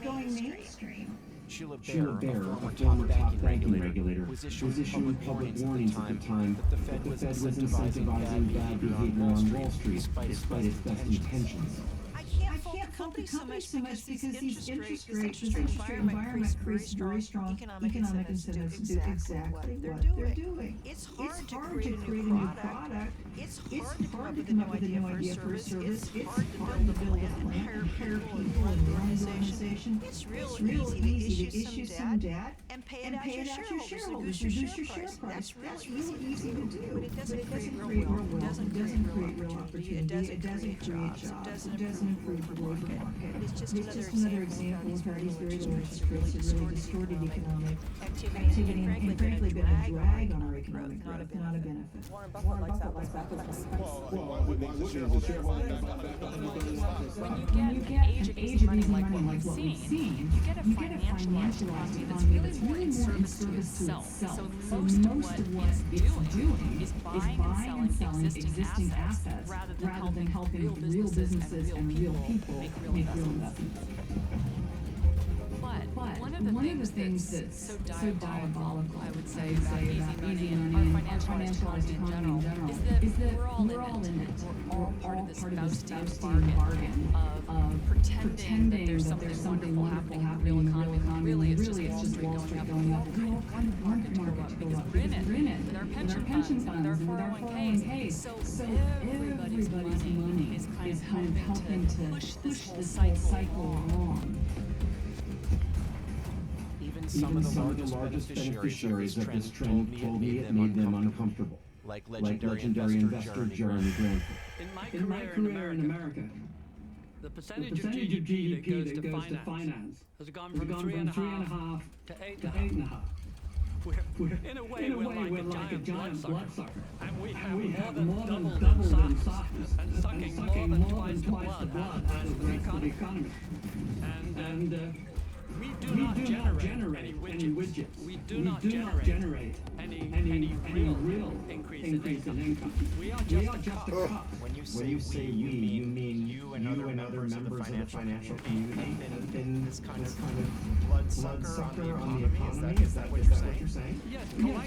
going mainstream. Sheila Bair, a former top banking regulator, was issuing public warnings at the time that the Fed was incentivizing bad behavior on Wall Street despite its best intentions. I can't fault the company so much because these interest rates, this interest rate environment creates very strong economic incentives to do exactly what they're doing. It's hard to create a new product. It's hard to come up with a new idea for a service. It's hard to build a plan and hire people in the organization. It's real easy to issue some debt and pay it out to your shareholders, reduce your share price. That's real easy to do, but it doesn't create real wealth. It doesn't create real opportunity. It doesn't create jobs. It doesn't improve the labor market. It's just another example of how these very low interest rates have really distorted economic activity and frankly been a drag on our economic growth, not a benefit. Warren Buffett likes that business. When you get age of easy money like what we've seen, you get a financialized economy that's really more in service to itself. So most of what it's doing is buying and selling existing assets rather than helping real businesses and real people make real investments. But one of the things that's so diabolical, I would say, about easy money and our financialized economy in general is that we're all in it. We're all part of this Faustian bargain of pretending that there's something wonderful happening in the real economy. Really, it's just Wall Street going up. We all want the market to go up because we're in it with our pension funds and with our 401ks. So everybody's money is kind of helping to push this whole cycle along. Some of the largest beneficiaries of this trend told me it made them uncomfortable, like legendary investor Jeremy Grantham. In my career in America, the percentage of GDP that goes to finance has gone from 3.5 to 8.5. We're in a way, we're like a giant bloodsucker. And we have more than doubled in size and sucking more than twice the blood out of the rest of the economy. And We do not generate any widgets. We do not generate any real increase in income. We are just a cup. When you say we, you mean you and other members of the financial community have been this kind of bloodsucker on the economy? Is that what you're saying? Yes,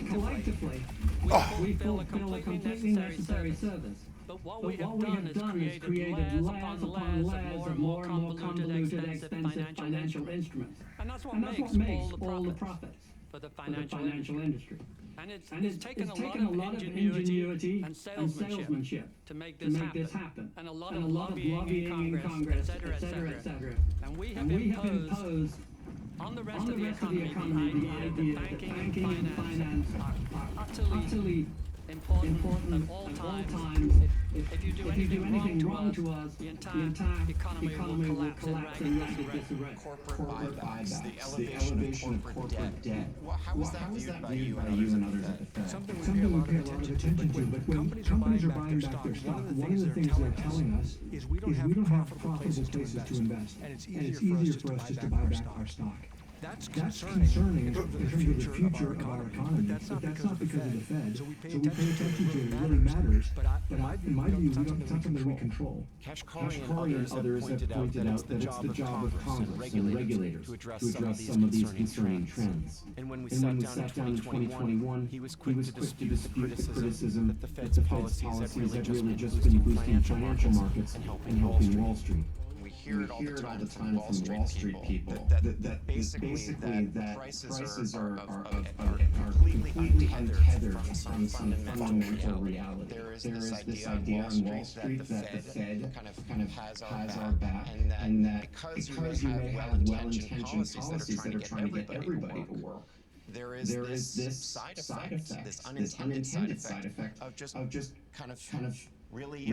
collectively, we fulfill a completely necessary service. But what we have done is created layers upon layers of more and more convoluted, expensive financial instruments. And that's what makes all the profits for the financial industry. And it's taken a lot of ingenuity and salesmanship to make this happen. And a lot of lobbying in Congress, et cetera. And we have imposed on the rest of the economy the idea that banking and finance are utterly important at all times. If you do anything wrong to us, the entire economy will collapse in rapid disarray. Corporate buybacks, the elevation of corporate debt. How is that viewed by you and others at the Fed? Something we pay a lot of attention to, but when companies are buying back their stock, one of the things they're telling us is we don't have profitable places to invest, and it's easier for us just to buy back our stock. That's concerning in terms of the future of our economy, but that's not because of the Fed. So we pay attention to it, it really matters, but in my view, it's not something that we control. Kashkari and others have pointed out that it's the job of Congress and regulators to address some of these concerning trends. And when we sat down in 2021, he was quick to dispute the criticism that the Fed's policies have really just been boosting financial markets and helping Wall Street. We hear it all the time from Wall Street people that basically that prices are completely untethered from some fundamental reality. There is this idea on Wall Street that the Fed kind of has our back, and that because you may have well-intentioned policies that are trying to get everybody to work, there is this side effect, this unintended side effect of just kind of really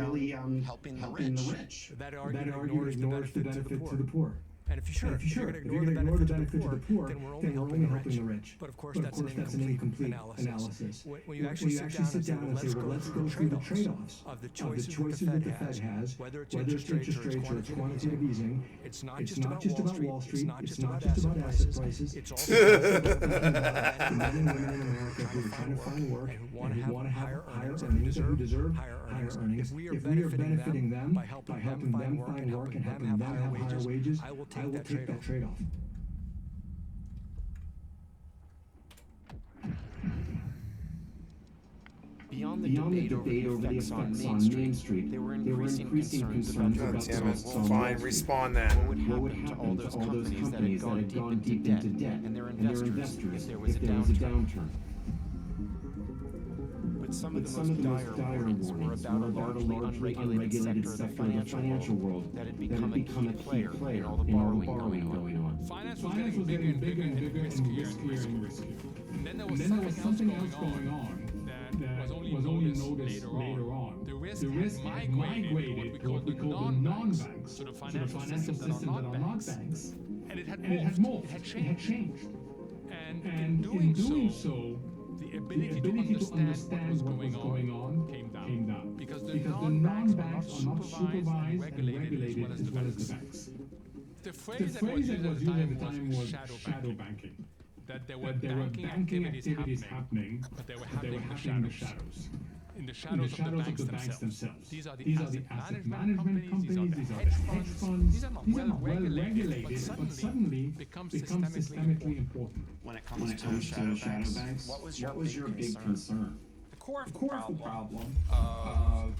helping the rich. That argument ignores the benefit to the poor. And if you're going to ignore the benefit to the poor, then we're only helping the rich. But of course, that's an incomplete analysis. When you actually sit down and say, well, let's go through the trade-offs of the choices that the Fed has, whether it's interest rates or it's quantitative easing. It's not just about Wall Street. It's not just about asset prices. It's also about the men and women in America who are trying to find work and who want to have higher earnings and who deserve higher earnings. If we are benefiting them by helping them find work and helping them have higher wages, I will take that trade-off. Beyond the debate over the effects on Main Street, there were increasing concerns about fine, respawn that. What would happen to all those companies that had gone deep into debt and their investors if there was a downturn? But some of the most dire warnings were about a largely unregulated sector of the financial world that had become a key player in all the borrowing going on. Finance was getting bigger and riskier. And then there was something else going on that was only noticed later on. The risk had migrated to what we call the non-banks, so the financial systems that are not banks. And it had moved. It had changed. And in doing so, the ability to understand what was going on came down. Because the non-banks are not supervised and regulated as well as the banks. The phrase that was used at the time was shadow banking. That there were banking activities happening, but they were happening in the shadows. In the shadows of the banks themselves. These are the asset management companies, these are the hedge funds. These are not well regulated, but suddenly become systemically important. When it comes to shadow banks, what was your big concern? The core of the problem of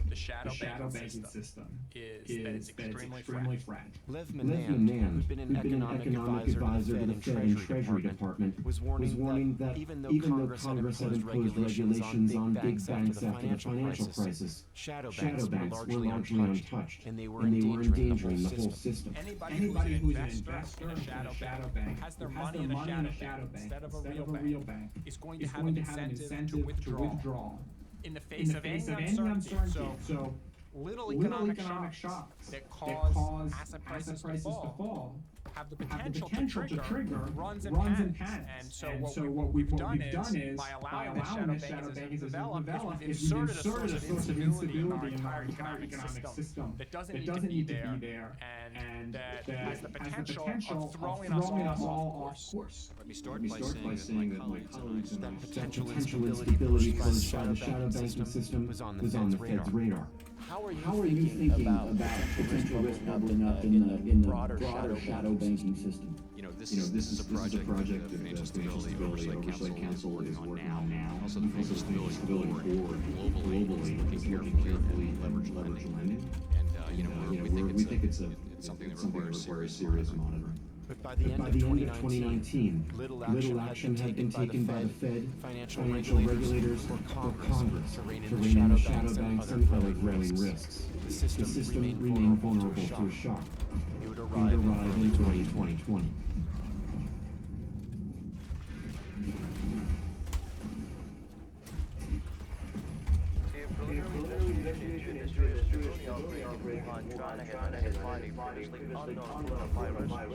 the shadow banking system is that it's extremely fragile. Lev Manan, who'd been an economic advisor to the Fed and Treasury Department, was warning that even though Congress had imposed regulations on big banks after the financial crisis, shadow banks were largely untouched, and they were endangering the whole system. Anybody who's an investor in a shadow bank, has their money in a shadow bank instead of a real bank, is going to have an incentive to withdraw in the face of any uncertainty. So little economic shocks that cause asset prices to fall have the potential to trigger runs and panics. And so what we've done is, by allowing the shadow banking to develop, we've inserted a source of instability in our entire economic system that doesn't need to be there, and that has the potential of throwing us all off course. Let me start by saying that my colleagues and I Potential instability caused by the shadow banking system was on the Fed's radar. How are you thinking about potential risk bubbling up in the broader shadow banking system? This is a project that the Financial Stability Oversight Council is working on now. Also, the Financial Stability Board globally is looking carefully at leverage lending. And we think it's something that requires serious monitoring. But by the end of 2019, little action had been taken by the Fed, financial regulators, or Congress to rein in the shadow banks and other growing risks. The system remained vulnerable to a shock. It would arrive in 2020.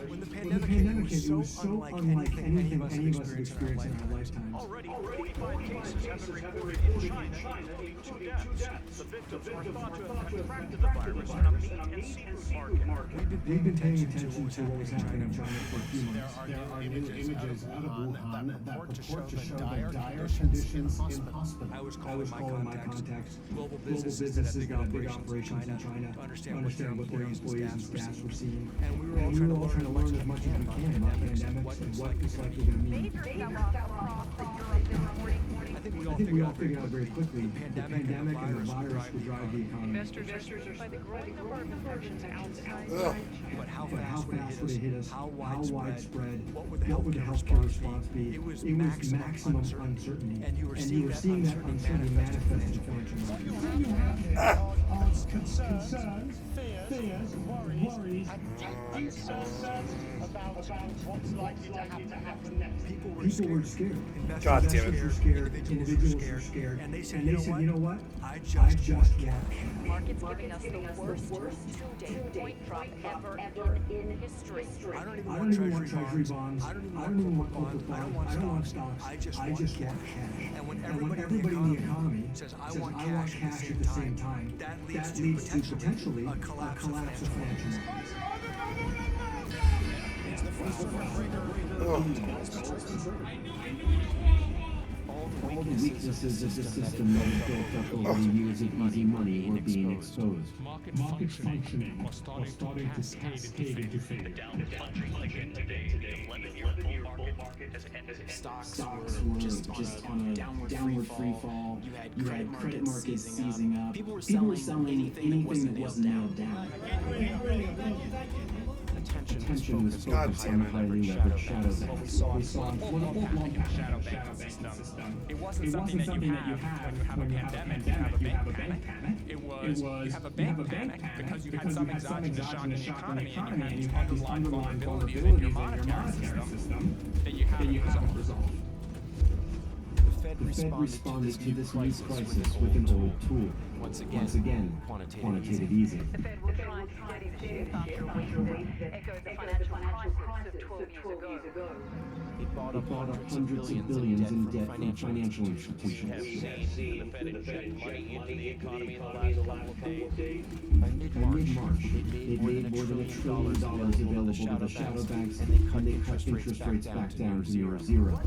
When the pandemic hit, it was so unlike anything any of us had experienced in our lifetimes. Already 45 cases have been reported in China, including 2 deaths. The victims are thought to have contracted the virus in a meat and seafood market. We've been paying attention to what was happening in China for a few months. There are new images out of Wuhan that purport to show the dire conditions in hospitals. I was calling my contacts global businesses that had big operations in China to understand what their employees and staff were seeing. And we were all trying to learn as much as we can about pandemics and what it's likely going to mean. I think we all figured out very quickly the pandemic and the virus would drive the economy. By the growing number of infections outside. But how fast would it hit us? How widespread? What would the healthcare response be? It was maximum uncertainty. And you were seeing that uncertainty manifest in financial markets. Concerns, fears, worries, and concerns about what's likely to happen next. People were scared. God damn it. Investors were scared. Individuals were scared. And they said, you know what? I just want cash. Markets giving us the worst two-day point drop ever in history. I don't even want treasury bonds. I don't even want corporate bonds. I don't want stocks. I just want cash. And when everybody in the economy says, I want cash at the same time, that leads to potentially a collapse of financial markets. All the weaknesses of the system that was built up over the years of easy money were being exposed. Market functioning was starting to cascade into failure. Stocks were just on a downward free fall. You had credit markets seizing up. People were selling anything that wasn't nailed down. Attention was focused on highly leveraged shadow banks. We saw a shadow banking system. It wasn't something that you have when you have a pandemic. You have a bank panic. It was you have a bank panic because you had some exogenous shock in the economy and you had these underlying vulnerabilities in your monetary system that you haven't resolved. The Fed responded to this new crisis with an old tool. Once again, quantitative easing. The Fed will try to steady the shift after a week echoed the financial crisis of 12 years ago. It bought up hundreds of billions in debt from financial institutions. The Fed inject money into the economy in the last couple of days. By mid-March, it made more than $1 trillion available to the shadow banks, and they cut interest rates back down to near zero.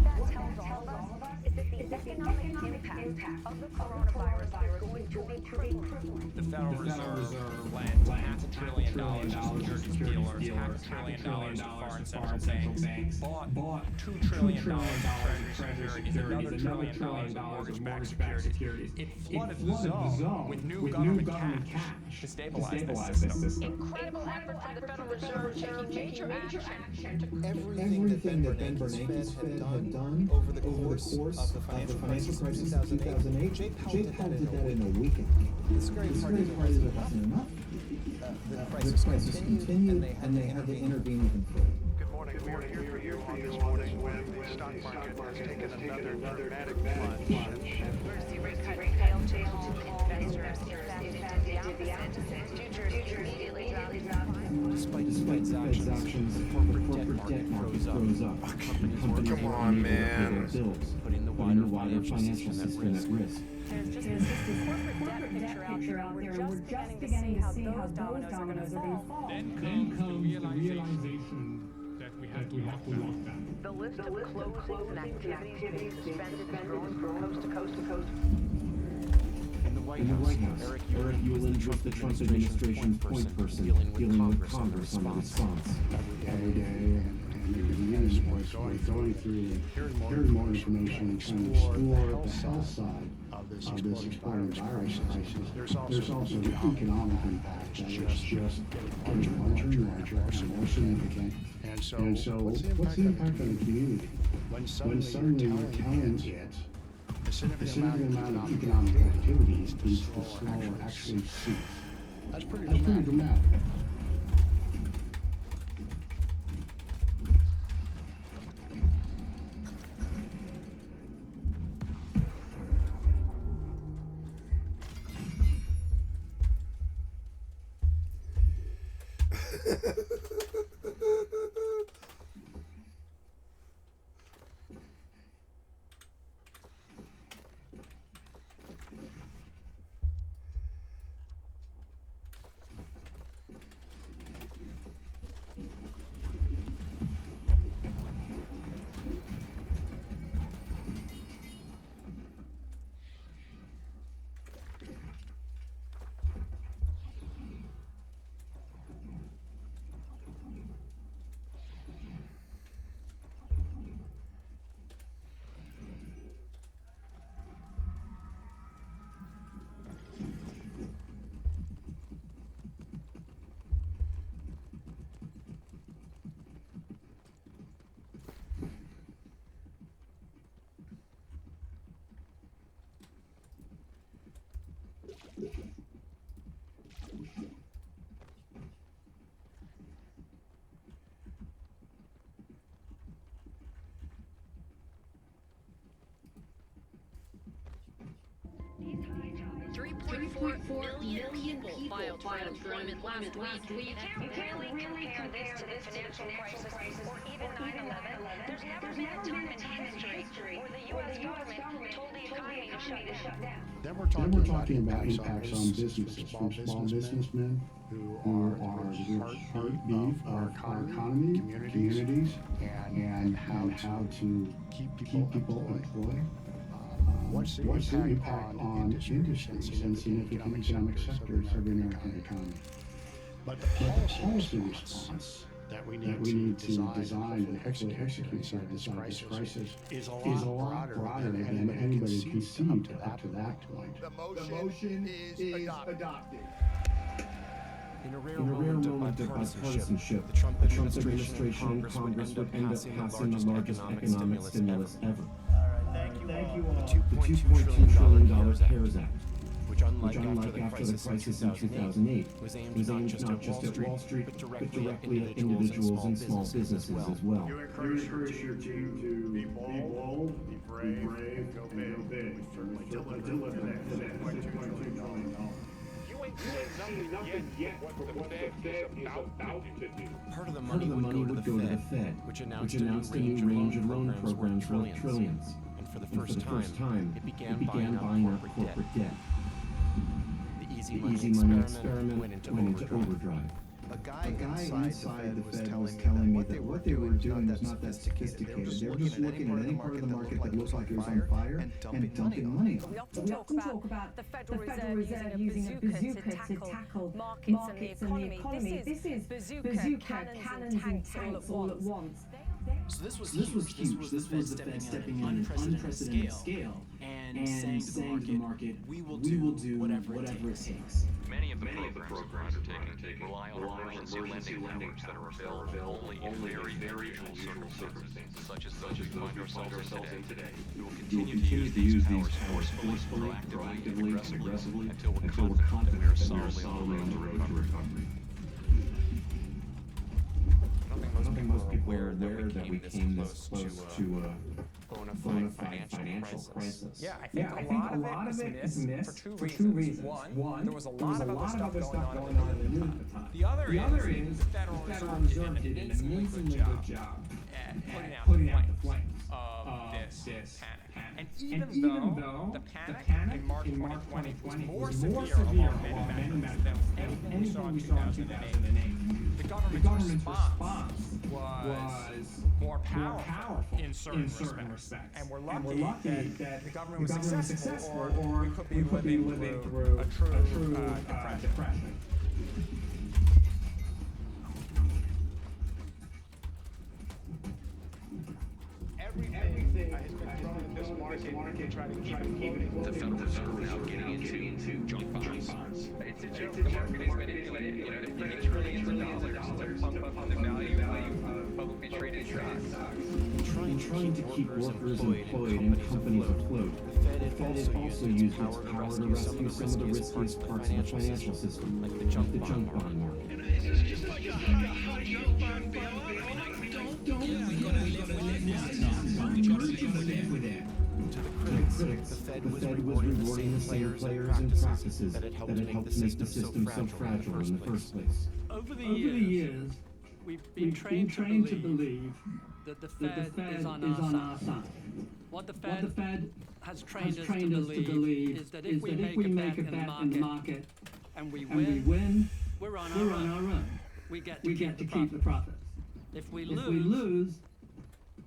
The economic impact of the coronavirus is going to be triggering. The Federal Reserve lent $500 billion to securities dealers, $500 billion to foreign central banks, bought $2 trillion of treasury securities, another $1 trillion of mortgage-backed securities. It flooded the zone with new government cash to stabilize the system. Incredible effort by the Federal Reserve taking major action. Everything that Ben Bernanke's Fed had done over the course of the financial crisis of 2008, Jay Powell did that in a weekend. The scary part is it wasn't enough. The crisis continued, and they had to intervene even further. Good morning. We are here for you on this morning when the stock market has taken another dramatic plunge. Retail investors invested in the Fed's actions, the corporate debt market froze up. Companies were unable to pay their bills, putting the wider financial system at risk. There's just this corporate debt picture out there, and we're just beginning to see how those dominoes are going to fall. Then comes the realization that we have to lock down. The list of closings and activities being suspended is growing from coast to coast. In the White House, Eric Ueland was the Trump administration's point person dealing with Congress on the response. Every day, and was going through hearing more information and trying to explore the health side of this exploding virus crisis. There's also the economic impact that is just getting larger and larger and more significant. And so what's the impact on the community? When suddenly you're telling it, a significant amount of economic activities leads to slow actually cease. That's pretty dramatic. $3.4 million people filed for unemployment last week. You can't really compare this to the financial crisis or even 9/11. There's never been a time in history where the U.S. government told the economy to shut down. Then we're talking about impacts on businesses, from small businessmen who are the heartbeat of our economy, communities, and how to keep people employed. What's the impact on industries and significant economic sectors of the American economy? But the policy response that we need to design and execute inside this crisis is a lot broader than anybody conceived up to that point. The motion is adopted. In a rare moment of bipartisanship, the Trump administration and Congress would end up passing the largest economic stimulus ever. Thank you The $2.2 trillion CARES Act, which unlike after the crisis in 2008, was aimed not just at Wall Street, but directly at individuals and small businesses as well. You encourage your team to be bold, be brave, and go big. We certainly deliver that $2.2 trillion. You ain't seen nothing yet what the Fed is about to do. Part of the money would go to the Fed, which announced a new range of loan programs worth trillions. For the first time, it began buying up corporate debt. The easy money experiment went into overdrive. A guy inside the Fed was telling me that what they were doing was not that sophisticated. They were just looking at any part of the market that looked like it was on fire and dumping money on it. We often talk about the Federal Reserve using a bazooka to tackle markets and the economy. This is bazooka, cannons and tanks all at once. So this was huge. This was the Fed stepping in an unprecedented scale and saying to the market, we will do whatever it takes. Many of the programs undertaken rely on emergency lending networks that are available only in very unusual circumstances, such as those we find ourselves in today. We will continue to use these powers forcefully, proactively, and aggressively until we're confident that we are solidly on the road to recovery. I don't think most people are aware that we came this close to bona fide financial crisis. Yeah, I think a lot of it is missed for two reasons. One, there was a lot of other stuff going on in the news at the time. The other is the Federal Reserve did an amazingly good job at putting out the flames of this panic. And even though the panic in March 2020 was more severe among many measures than anything we saw in 2008, the government's response was more powerful in certain respects. And we're lucky that the government was successful, or we could be living through a true depression. Everything has been thrown in this market to try to keep it. The Federal Reserve now getting into junk bonds. It's a joke. The market is manipulated. You know, they're printing trillions of dollars to pump up the value of publicly traded stocks. Trying to keep workers employed and companies afloat, the Fed has also used its power to rescue some of the riskiest parts of the financial system, like the junk bond market. It's just like a junk bond bailout. To the critics, the Fed was rewarding the same players and practices that had helped make the system so fragile in the first place. Over the years, we've been trained to believe that the Fed is on our side. What the Fed has trained us to believe is that if we make a bet in the market and we win, we're on our own. We get to keep the profits. If we lose,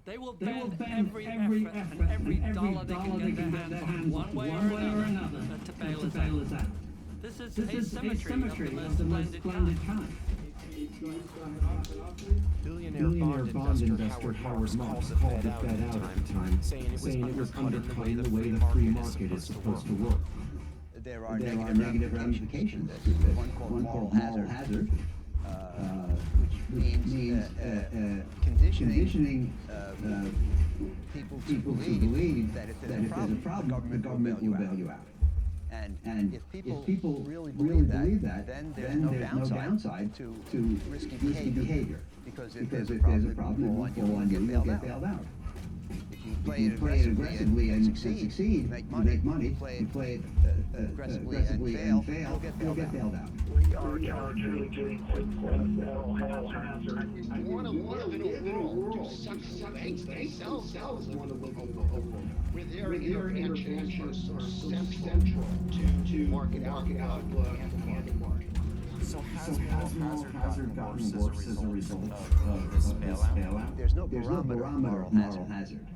they will bend every effort and every dollar they can get their hands on, one way or another, to bail us out. This is asymmetry of the most splendid kind. Billionaire bond investor Howard Marks called the Fed out at the time, saying it was undercutting the way the free market is supposed to work. There are negative ramifications. One called moral hazard, which means conditioning people to believe that if there's a problem, the government will bail you out. And if people really believe that, then there's no downside to risky behavior. Because if there's a problem, you'll get bailed out. If you play it aggressively and succeed, you make money. You play it aggressively and fail, you'll get bailed out. We are truly doing moral hazard. I want to live in a world some hates themselves want to live in a world where their interventions are so central to market outlook and the market. So has moral hazard gotten worse as a result of this bailout? There's no barometer of moral hazard.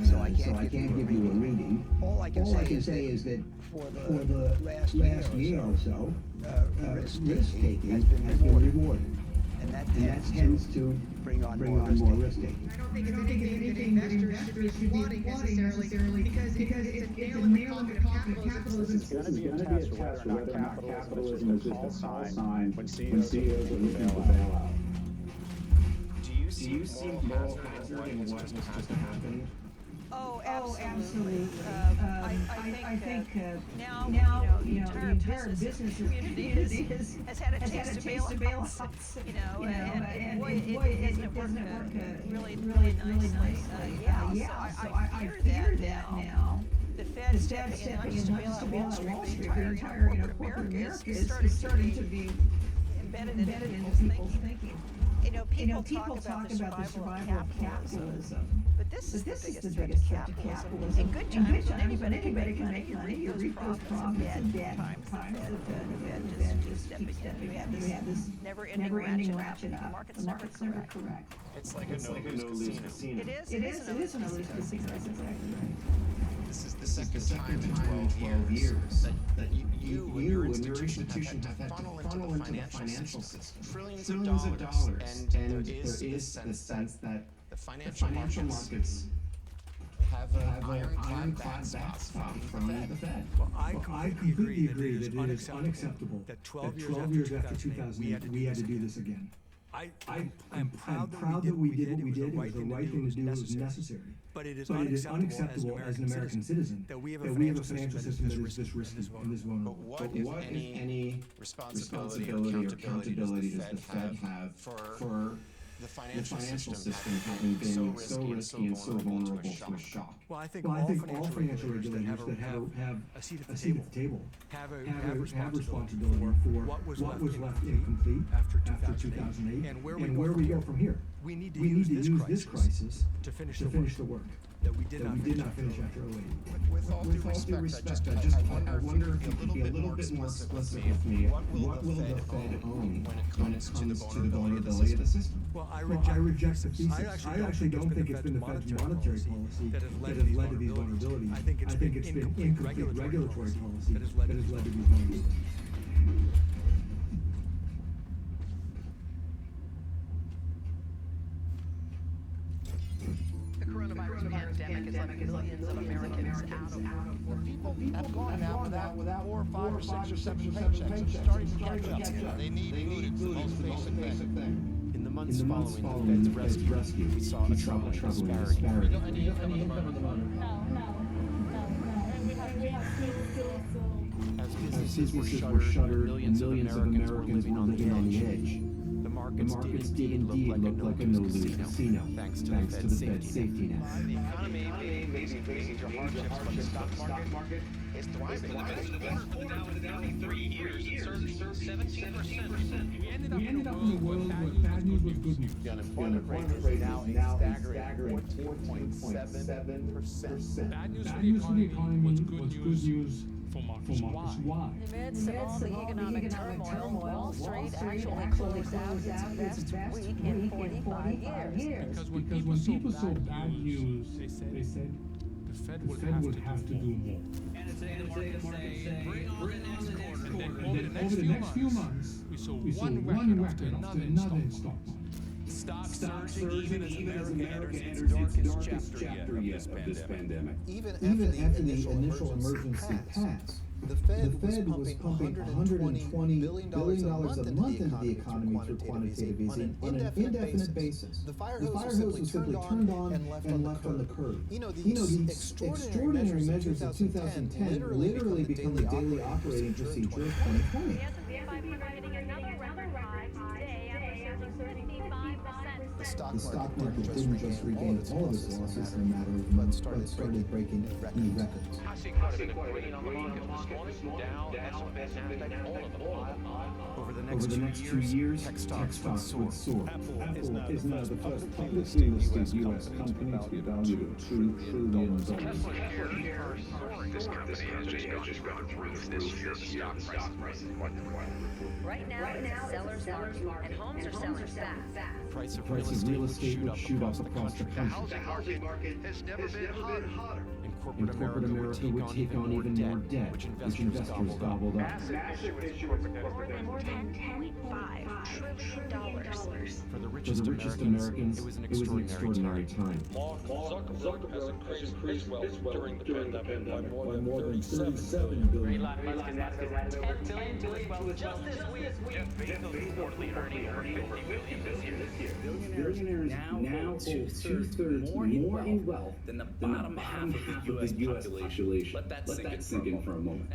So I can't give you a reading. All I can say is that for the last year or so, risk-taking has been rewarded. And that tends to bring on more risk-taking. I don't think it's anything that investors should be applauding necessarily because it's a nail in the coffin of capitalism. It's going to be a test whether or not capitalism is just a call sign when CEOs are looking to bail out. Do you see moral hazard in what has just happened? Oh, absolutely. I think now the entire business community has had a taste of bailouts. And boy, it doesn't work really nice. So I fear that now. The Fed is stepping in not just to bail out Wall Street, but entire corporate America is starting to be embedded into people's thinking. People talk about the survival of capitalism. But this is the biggest threat to capitalism. In good times, when anybody can make money, you reap those profits. At bad times, the Fed just keeps stepping in. We have this never-ending ratchet up. The market's never correct. It's like a no-lose casino. It is a no-lose casino. That's exactly right. This is the second time in 12 years that you and your institution have had to funnel into the financial system trillions of dollars, and there is the sense that the financial markets have an ironclad backstop from the Fed. Well, I completely agree that it is unacceptable that 12 years after 2008 we had to do this again. I'm proud that we did what we did. It was the right thing to do. It was necessary. But it is unacceptable as an American citizen that we have a financial system that is this risky and this vulnerable. But what, if any, responsibility or accountability does the Fed have for the financial system having been so risky and so vulnerable to a shock. Well, I think all financial regulators that have a seat at the table have responsibility for what was left incomplete after 2008 and where we go from here. We need to use this crisis to finish the work that we did not finish after 08. With all due respect, I wonder if you could be a little bit more explicit with me. What will the Fed own when it comes to the vulnerability of the system? Well, I reject the thesis. I actually don't think it's been the Fed's monetary policy that has led to these vulnerabilities. I think it's been incomplete regulatory policy that has led to these vulnerabilities. The coronavirus pandemic has left millions of Americans out of work. People have gone now without 4 or 5 or 6 or 7 paychecks. It's starting to catch up. They need food. It's the most basic thing. In the months following the Fed's rescue, we saw a troubling disparity. Any income at the moment? No. As businesses were shuttered and millions of Americans were living on the edge, the markets did indeed look like a no-lose casino, thanks to the Fed's safety net. The economy may be facing hardships, but the stock market is thriving. The down 3 years, it surged 17%. We ended up in a world where bad news was good news. The unemployment rate is now staggering 14.7%. Bad news for the economy was good news for markets. Why? Amidst all the economic turmoil, Wall Street actually closed out its best week in 45 years. Because when people saw bad news, they said the Fed would have to do more. And it's the market say, bring on the next quarter. And then over the next few months, we saw one record after another in stock market. Stocks surging even as America enters its darkest chapter yet of this pandemic. Even after the initial emergency passed, the Fed was pumping $120 billion a month into the economy through quantitative easing on an indefinite basis. The fire hose was simply turned on and left on the curb. You know, these extraordinary measures of 2010 literally become the daily operating procedure of 2020. The stock market didn't just regain all of its losses in a matter of months, but started breaking new records. I see quite a bit of green on the market this morning. Dow, S&P, NASDAQ, all of them. Over the next 2 years, tech stocks would soar. Apple is now the first publicly listed U.S. company to be valued at $2 trillion. This company has just gone through this year's stock price. Right now, it's a seller's market, and homes are selling fast. Price of real estate would shoot up across the country. The housing market has never been hotter. And corporate America would take on even more debt, which investors gobbled up. Massive issuance of More than $10.5 trillion. For the richest Americans, it was an extraordinary time. Mark Zuckerberg has increased his wealth during the pandemic by more than $37 billion. Elon Musk has added over $10 billion just this week. Jeff Bezos reportedly earning over $50 billion this year. Billionaires now hold two-thirds more in wealth than the bottom half of the U.S. population. Let that sink in for a moment.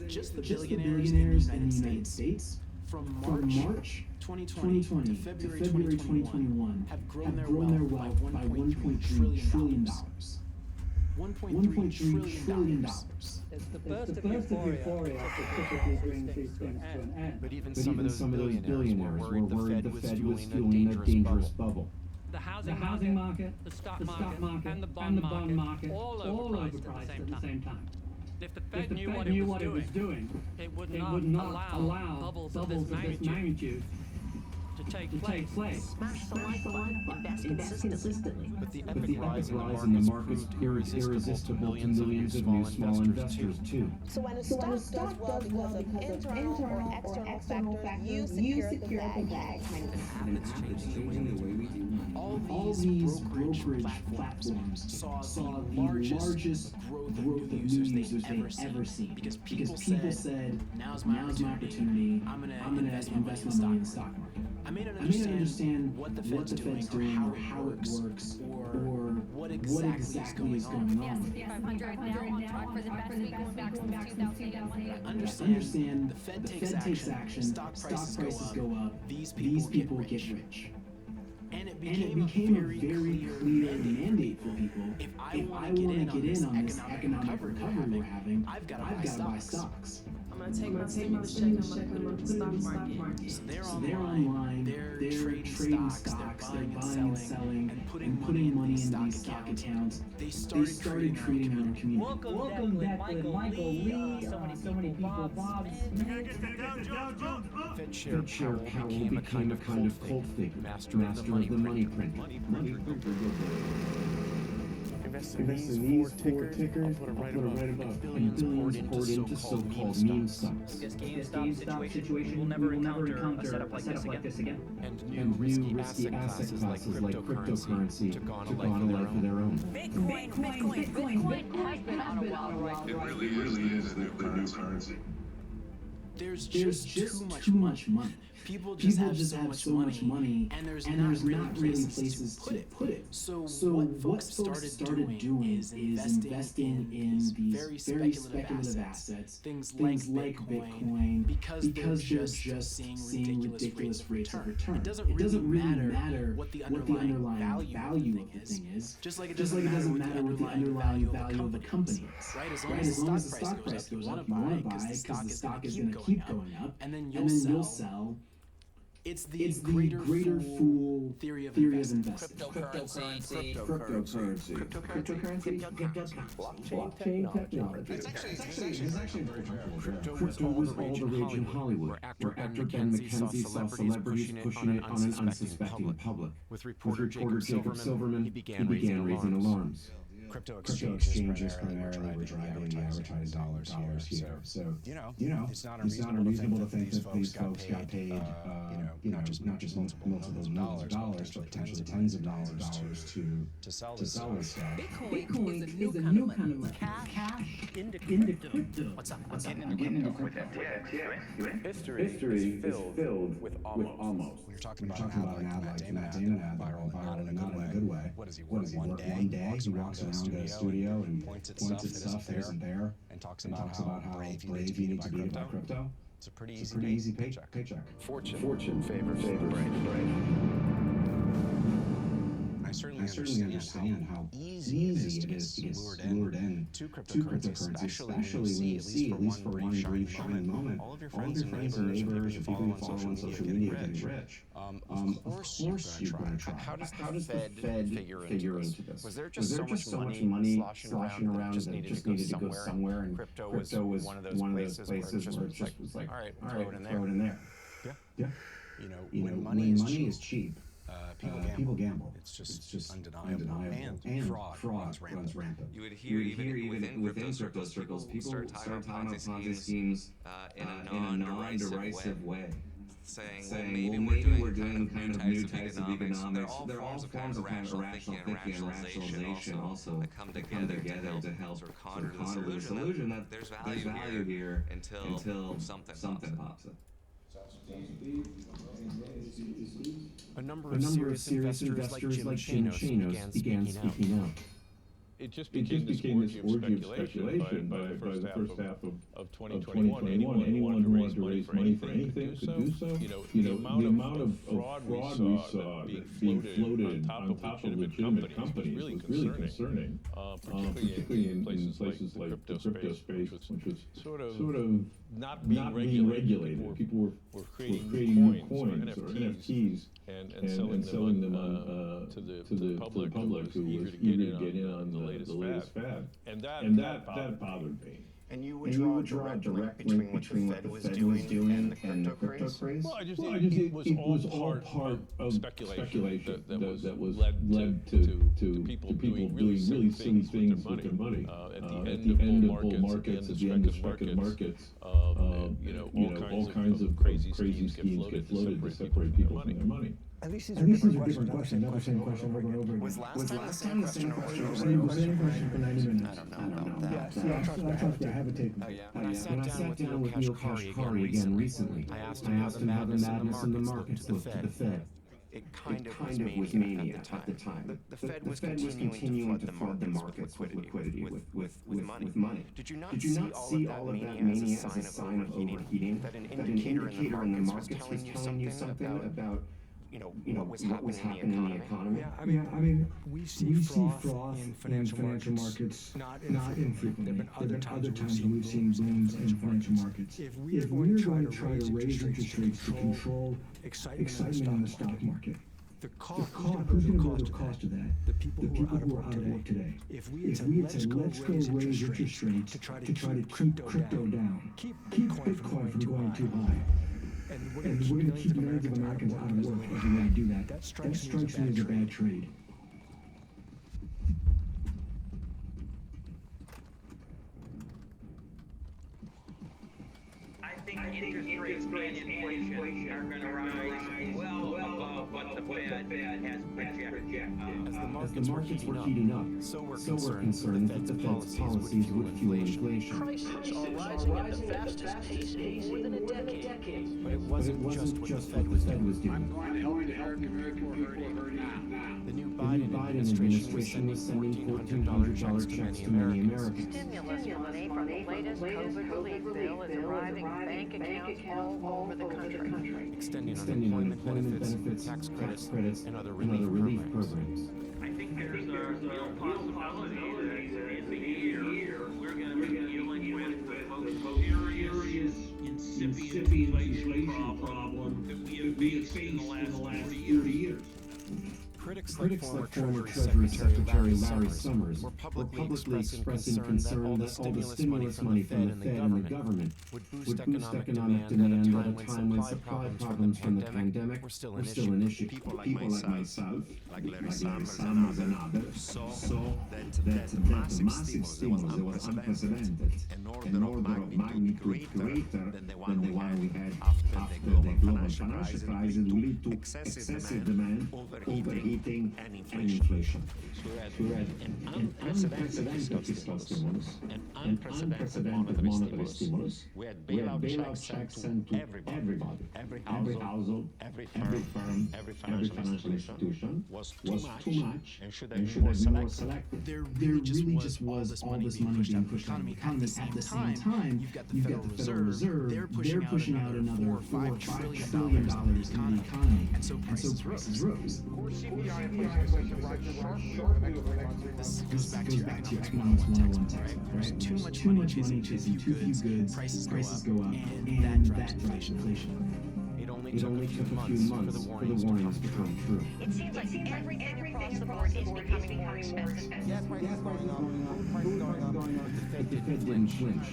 Just the billionaires in the United States from March 2020 to February 2021 have grown their wealth by $1.3 trillion. $1.3 trillion. It's the first of euphoria that typically brings these things to an end. But even some of those billionaires were worried the Fed was fueling a dangerous bubble. The housing market, the stock market, and the bond market all overpriced at the same time. If the Fed knew what it was doing, it would not allow bubbles of this magnitude to take place. Smash the like button, invest consistently. But the epic rise in the market is irresistible to millions of new small investors too. So when a stock does well because of internal or external factors, you secure the bag. All these brokerage platforms saw the largest growth of new users they've ever seen. Because people said, now's my opportunity, I'm gonna invest my money in the stock market. I may not understand what the Fed's doing or how it works or what exactly is going on. I understand the Fed takes action, stock prices go up, these people get rich. And it became a very clear mandate for people. If I want to get in on this economic recovery we're having, I've got to buy stocks. I'm gonna take my stimulus check and I'm gonna put it in the stock market. So they're online, they're trading stocks, they're buying and selling, and putting money into these stock accounts. They started treating our community. Welcome back, Michael Lee. So many people, Bob. Fed Chair Powell became a kind of cult figure, master of the money printer. Invest in these four tickers. I'll put it right above. Billions poured into so-called meme stocks. This GameStop situation will never encounter a setup like this again. And new risky asset classes like cryptocurrency took on a life of their own. Bitcoin has been on a wild ride. It really is the new currency. There's just too much money. People just have so much money, and there's not really places to put it. So what folks started doing is investing in these very speculative assets, things like Bitcoin, because they're just seeing ridiculous rates of return. It doesn't really matter what the underlying value of the thing is, just like it doesn't matter what the underlying value of the company is. Right? As long as the stock price goes up, you want to buy because the stock is going to keep going up, and then you'll sell. It's the greater fool theory of investment. Cryptocurrency. Blockchain technology. It's actually very powerful. Crypto was all the rage in Hollywood, where actor Ben McKenzie saw celebrities pushing it on an unsuspecting public. With reporter Jacob Silverman, he began raising alarms. Crypto exchanges primarily were driving the advertising dollars here. So, it's not unreasonable to think that these folks got paid, not just multiple millions of dollars, but potentially tens of dollars to sell this stuff. Bitcoin is a new kind of money. Cash into crypto. What's up? I'm getting into crypto. History is filled with almost. When you're talking about an ad like Matt Damon ad, viral not in a good way. What does he work one day? He walks around the studio and points at stuff that isn't there and talks about how brave you need to be about crypto. It's a pretty easy paycheck. Fortune favors the brave. I certainly understand how easy it is to get lured in to cryptocurrency, especially when you see, at least for one brief shining moment, all of your friends and neighbors, or people you follow on social media getting rich. Of course you're going to try. How does the Fed figure into this? Was there just so much money sloshing around that just needed to go somewhere, and crypto was one of those places where it just was like, all right, throw it in there. Yeah. When money is cheap, people gamble. It's just undeniable. And fraud runs rampant. You would hear even within crypto circles, people start talking about Ponzi schemes in a non-derisive way. Saying, well, maybe we're doing kind of new types of economics. They're all forms of kind of irrational thinking and rationalization also that come together to help sort of conjure the solution that there's value here until something pops up. A number of serious investors like Jim Chanos began speaking out. It just became this orgy of speculation by the first half of 2021. Anyone who wanted to raise money for anything could do so. The amount of fraud we saw being floated on top of legitimate companies was really concerning, particularly in places like the crypto space, which was sort of not being regulated. People were creating new coins or NFTs and selling them to the public who was eager to get in on the latest fad. And that bothered me. And you would draw a direct link between what the Fed was doing and the crypto craze? Well, it was all part of speculation that was led to people doing really silly things with their money. At the end of bull markets, at the end of speculative markets, all kinds of crazy schemes get floated to separate people from their money. At least these are different questions, not the same question over and over again. Was last time the same question? Was the same question for 90 minutes? I don't know about that. Yeah, trust me, I have a tape. When I sat down with Neil Kashkari again recently, I asked him how the madness in the markets looked to the Fed. It kind of was mania at the time. The Fed was continuing to flood the markets with liquidity, with money. Did you not see all of that mania as a sign of overheating? That an indicator in the markets was telling you something about what was happening in the economy. Yeah, I mean, we see froth in financial markets not infrequently. There have been other times when we've seen booms in financial markets. If we are going to try to raise interest rates to control excitement in the stock market, who's going to bear the cost of that? The people who are out of work today. If we had said, let's go raise interest rates to try to keep crypto down, keep Bitcoin from going too high, and we're going to keep millions of Americans out of work as a way to do that, that strikes me as a bad trade. I think interest rates and inflation are going to rise well above what the Fed has projected. As the markets were heating up, so we're concerned that the Fed's policies would fuel inflation. Prices are rising at the fastest pace in more than a decade. But it wasn't just what the Fed was doing. I'm going to help the American people hurting now. The new Biden administration was sending $1,400 checks to many Americans. Stimulus money from the latest COVID relief bill is arriving at bank accounts all over the country. Extending unemployment benefits, tax credits, and other relief programs. I think there's a real possibility that in the year we're going to be dealing with the most serious incipient inflation problem that we have faced in the last 30 years. Critics like former Treasury Secretary Larry Summers were publicly expressing concern that all the stimulus money from the Fed and the government would boost economic demand at a time when supply problems from the pandemic were still an issue. People like myself, like Larry Summers and others, saw that the massive stimulus was unprecedented, an order of magnitude greater than the one we had after the global financial crisis, will lead to excessive demand, overheating, and inflation. So we had an unprecedented fiscal stimulus, an unprecedented monetary stimulus. We had bailout checks sent to everybody, every household, every firm, every financial institution was too much and should have been more selective. There really just was all this money being pushed out of the economy. At the same time, you've got the Federal Reserve. They're pushing out another $4 or $5 trillion into the economy. And so prices rose. This goes back to your economics 101 textbook, right? There's too much money chasing too few goods, prices go up, and that drives inflation. It only took a few months for the warnings to come true. It seems like everything across the board is becoming more expensive. Gas prices going up, but the Fed didn't flinch.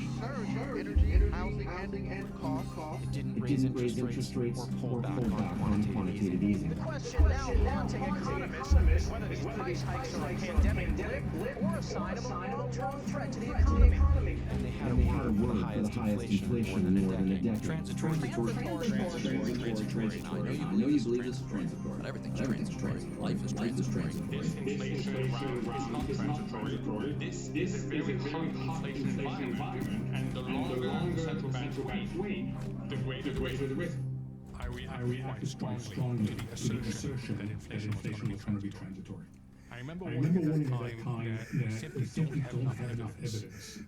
Energy, housing, and cost. It didn't raise interest rates or pull back on quantitative easing. The question now haunting economists whether these price hikes are a pandemic blip or a sign of a long-term threat to the economy. And they had a word for the highest inflation in more than a decade. Transitory. I know you believe this is transitory, but everything's transitory. Life is transitory. This inflation around is not transitory. This is a very hot inflation environment, and the longer the central banks wait, the greater the risk. I reacted quite strongly to the assertion that inflation was going to be transitory. I remember warning at that time that we simply don't have enough evidence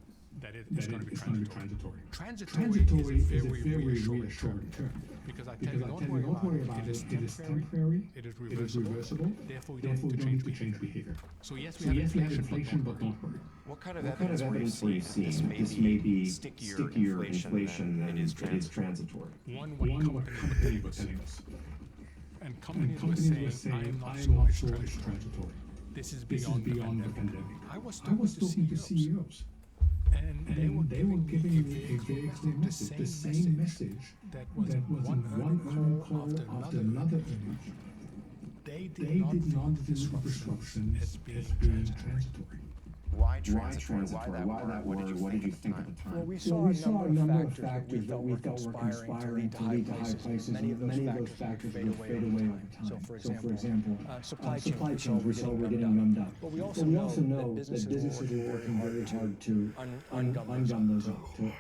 that it's going to be transitory. Transitory is a very reassuring term. Because I tell you, don't worry about it. It is temporary. It is reversible. Therefore, we don't need to change behavior. So yes, we have inflation, but don't worry. What kind of evidence were you seeing? This may be stickier inflation than it is transitory. One, what companies were telling us. And companies were saying, I am not sure it's transitory. This is beyond the pandemic. I was talking to CEOs. And they were giving me a very clear message, the same message that was in one earnings call after another earnings. They did not view the disruption as being transitory. Why transitory? Why that word? What did you think at the time? Well, we saw a number of factors that we felt were conspiring to lead to high prices. Many of those factors would fade away over time. So, for example, supply chains we saw were getting gummed up. But we also know that businesses are working very hard to ungum those up, to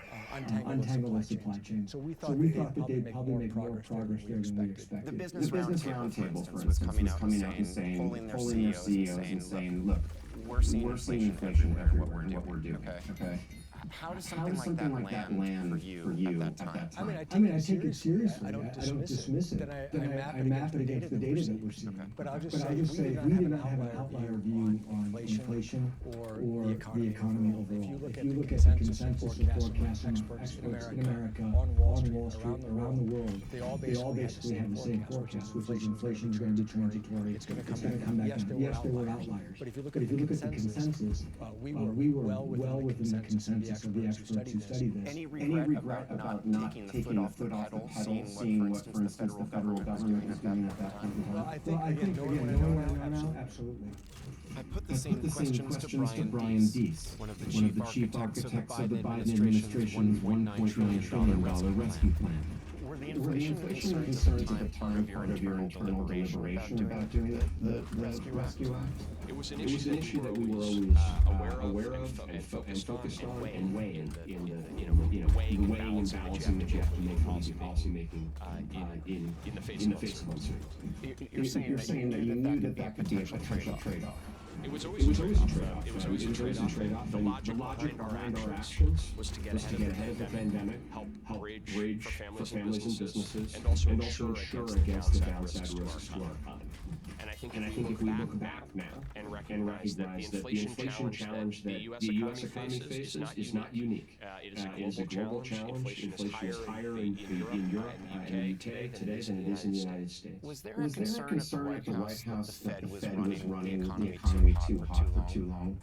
untangle the supply chain. So we thought that they'd probably make more progress there than we expected. The Business Roundtable, for instance, was coming out and saying, polling their CEOs and saying, look, we're seeing inflation everywhere. What we're doing. Okay. How does something like that land for you at that time? I mean, I take it seriously. I don't dismiss it. Then I map it against the data that we're seeing. But I'll just say, if we did not have an outlier view on inflation or the economy overall, if you look at the consensus of forecasts and experts in America, on Wall Street, around the world, they all basically have the same forecast, which is inflation is going to be transitory. It's going to come back down. Yes, there were outliers. But if you look at the consensus, we were well within the consensus of the experts who studied this. Any regret about not taking the foot off the pedal, seeing what, for instance, the federal government is doing at that point in time? Well, I think, again, knowing where we're now, absolutely. I put the same questions to Brian Deese, one of the chief architects of the Biden administration's $1.9 trillion rescue plan. Were the inflation concerns at the time part of your internal deliberation about doing the Rescue Act? It was an issue that we were always aware of and focused on and weighing the weighing and balancing that you have to make policy making in the face of uncertainty. You're saying that you knew that could be a potential trade-off. It was always a trade-off. It was always a trade-off. The logic behind our actions was to get ahead of the pandemic, help bridge for families and businesses, and also ensure against the downside risks to our economy. And I think if we look back now and recognize that the inflation challenge that the U.S. economy faces is not unique. It is a global challenge. Inflation is higher in Europe and the UK today than it is in the United States. Was there a concern at the White House that the Fed was running the economy too hot for too long?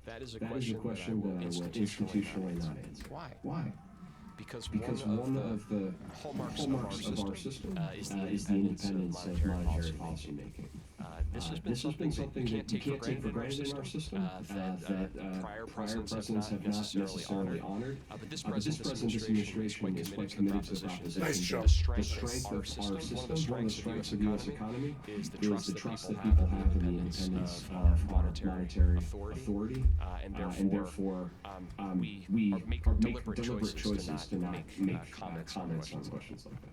That is a question that I will institutionally not answer. Why? Because one of the hallmarks of our system is the independence of monetary policy making. This has been something that you can't take for granted in our system, that prior presidents have not necessarily honored. But this present administration is quite committed to the proposition. The strength of our system, one of the strengths of the U.S. economy, is the trust that people have in the independence of monetary authority, and therefore we make deliberate choices to not make comments on questions like that.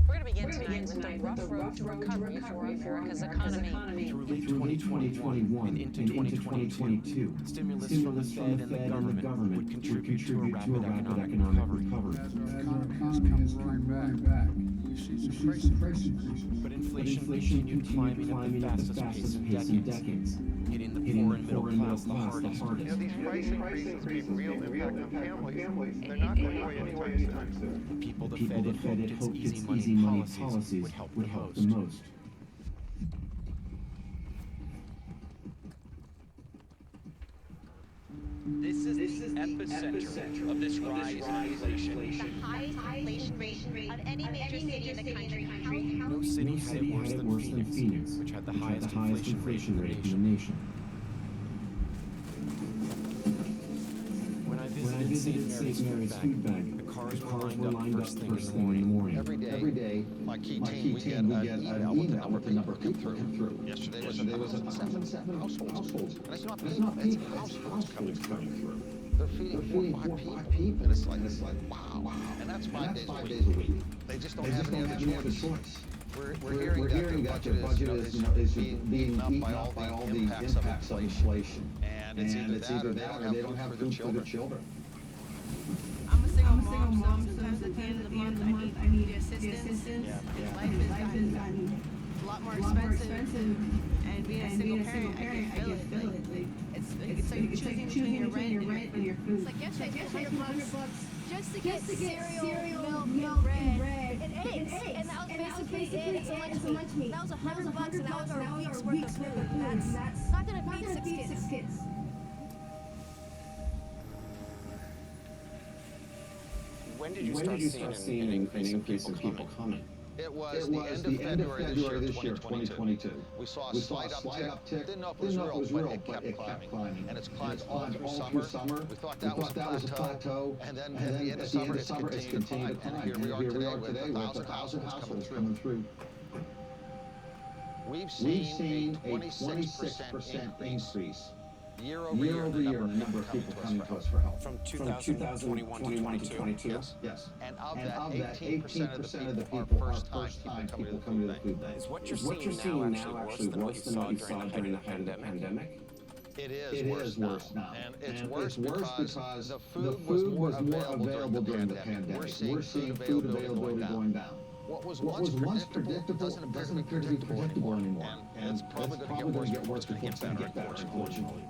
We're going to begin tonight with the rough road to recovery for America's economy. Through late 2021 and into 2022, stimulus from the Fed and the government would contribute to a rapid economic recovery. As our economy is going back, we see some price increases. But inflation continued climbing at the fastest pace in decades, hitting the poor and middle class the hardest. These price increases have a real impact on families. They're not going away anytime soon. People the Fed had hoped its easy money policies would help the most. This is the epicenter of this rise in inflation. The highest inflation rate of any major city in the country. No city had it worse than Phoenix, which had the highest inflation rate in the nation. When I visited St. Mary's Food Bank, the cars were lined up first thing in the morning. Every day, my key team, we get an email with the number of people come through. Yesterday was 1,007 households. And it's not people, it's households coming through. They're feeding 4 or 5 people. And it's like, wow. And that's 5 days a week. They just don't have any other choice. We're hearing that their budget is being beaten up by all the impacts of inflation. And it's either that or they don't have food for their children. I'm a single mom, sometimes at the end of the month I need assistance. Life has gotten a lot more expensive. And being a single parent, I can feel it. It's like choosing between your rent and your food. It's like yesterday, $100 just to get cereal, milk, bread, and eggs. And that was basically it. It's a lunch meat. That was $100 and that was our week's worth of food. That's not gonna feed 6 kids. When did you start seeing an increase in people coming? It was the end of February this year, 2022. We saw a slight uptick. Didn't know if it was real, but it kept climbing. And it's climbed all through summer. We thought that was a plateau. And then at the end of summer, it's continued to climb. And here we are today with 1,000 households coming through. We've seen a 26% increase year over year in the number of people coming to us for help. From 2021 to 22? Yes. And of that, 18% of the people are first-time people coming to the food bank. Is what you're seeing now actually worse than what you saw during the pandemic? It is worse now. And it's worse because the food was more available during the pandemic. We're seeing food availability going down. What was once predictable doesn't appear to be predictable anymore. And it's probably going to get worse before it's going to get better, unfortunately.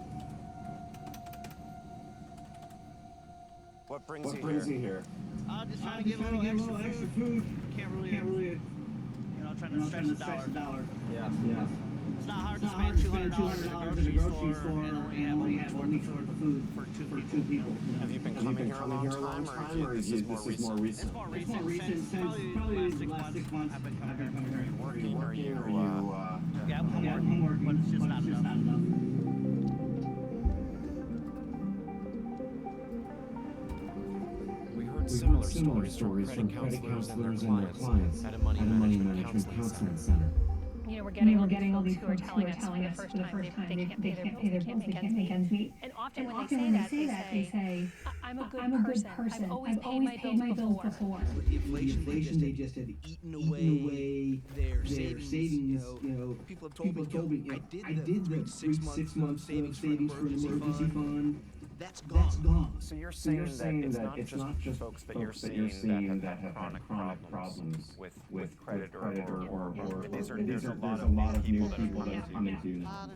What brings you here? Just trying to get a little extra food. Can't really, trying to stretch the dollar. Yeah. It's not hard to spend $200 at the grocery store and only have one week's worth of food for two people. Have you been coming here a long time, or is this more recent? It's more recent. Since probably the last 6 months. I've been coming here. Working? Are you? Yeah, I'm working, but it's just not enough. Similar stories from credit counselors and their clients at a money management counseling center. You know, we're getting all these folks who are telling us for the first time they can't pay their bills, they can't make ends meet. And often when they say that, they say, I'm a good person. I've always paid my bills before. With the inflation, they just have eaten away their savings. You know, people have told me, I did the 6 months savings for an emergency fund. That's gone. So you're saying that it's not just folks that you're seeing that have had chronic problems with credit or there's a lot of new people that are coming to you now.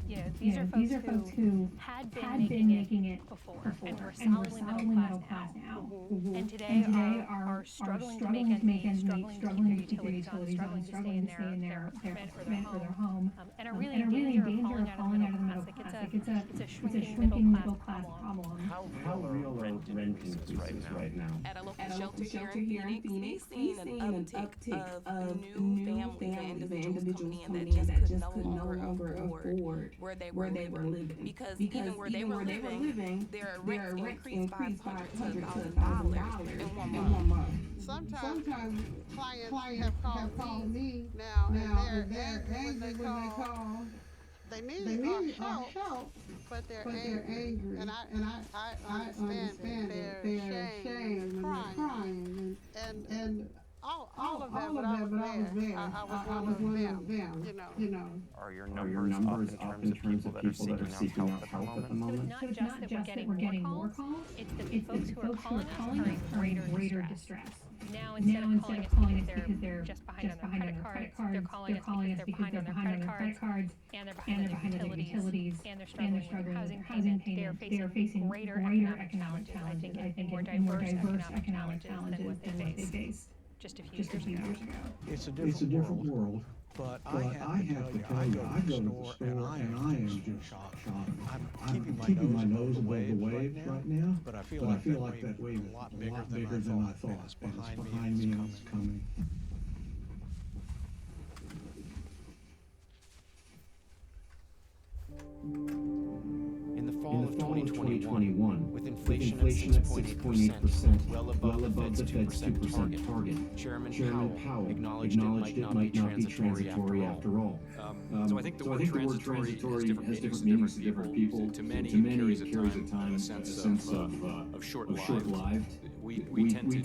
Yeah, these are folks who had been making it before and were solidly middle class now. And today are struggling to make ends meet, struggling to keep their utilities on, struggling to stay in their apartment or their home, and are really in danger of falling out of the middle class. Like it's a shrinking middle class problem. How real are rent increases right now? At a local shelter here in Phoenix, we've seen an uptick of new families and individuals coming in that just could no longer afford where they were living. Because even where they were living, their rent increased by $500 to $1,000 in 1 month. Sometimes clients have called me now and they're angry when they call. They need our help, but they're angry. And I understand that they're ashamed and crying. And all of that, but I was there. I was one of them, you know. Are your numbers up in terms of people that are seeking out help at the moment? So it's not just that we're getting more calls, it's the folks who are calling us are in greater distress. Now instead of calling us because they're just behind on their credit cards, they're calling us because they're behind on their credit cards, and they're behind on their utilities, and they're struggling with housing payment. They are facing greater economic challenges, I think, and more diverse economic challenges than what they faced just a few years ago. It's a different world. But I have to tell you, I go to the store and I am just shocked. I'm keeping my nose above the waves right now, but I feel like that wave is a lot bigger than I thought. It's behind me and it's coming. In the fall of 2021, with inflation at 6.8%, well above the Fed's 2% target, Chairman Powell acknowledged it might not be transitory after all. So I think the word transitory has different meanings to different people. To many, it carries at times a sense of short-lived. We tend to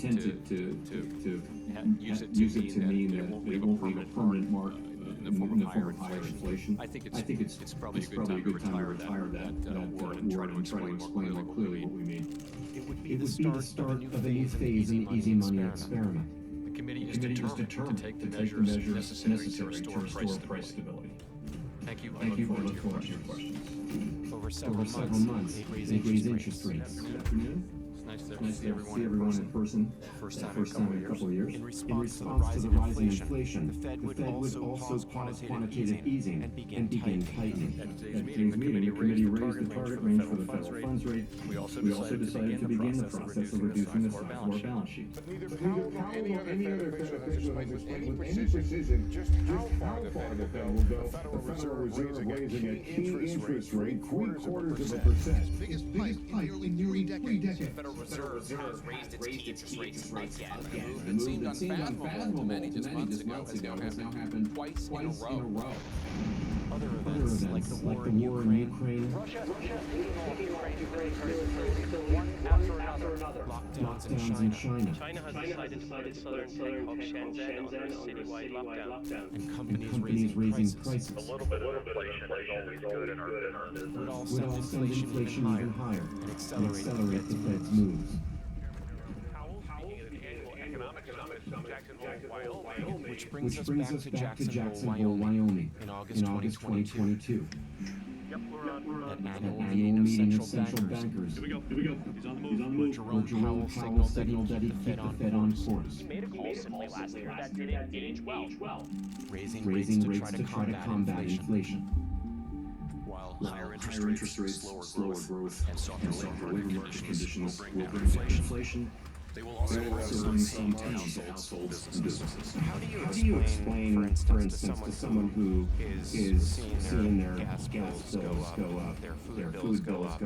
use it to mean that it won't leave a permanent mark in the form of higher inflation. I think it's probably a good time to retire that word and try to explain more clearly what we mean. It would be the start of a new phase in the easy money experiment. The committee is determined to take the measures necessary to restore price stability. Thank you. I look forward to your questions. Over several months, they raised interest rates. It's nice to see everyone in person. First time in a couple of years. In response to the rising inflation, the Fed would also pause quantitative easing and begin tightening. At today's meeting, the committee raised the target range for the federal funds rate. We also decided to begin the process of reducing the size of our balance sheet. But neither Powell nor any other Fed official explained with any precision just how far the Fed will go. The Federal Reserve raising a key interest rate 0.75%. Biggest hike in nearly 3 decades. The Federal Reserve has raised its interest rates again. The move that seemed unfathomable to many just months ago has now happened twice in a row. other events like the war in Ukraine, Russia taking off Ukraine one after another. lockdowns in China, China has decided to put its southern tech hub Shenzhen under a citywide lockdown. and companies raising prices. A little bit of inflation is always good in our business. Would all send inflation even higher and accelerate the Fed's moves. Which brings us back to Jacksonville, Wyoming, in August 2022. An annual meeting of central bankers. Here we go. He's on the move. Where Jerome Powell signaled that he'd keep the Fed on course. He made a call simply last year that didn't age well. Raising rates to try to combat inflation. While higher interest rates, slower growth, and softer labor market conditions will bring down inflation. they will also bring some towns to households and businesses. How do you explain, for instance, to someone who is seeing their gas bills go up, their food bills go up,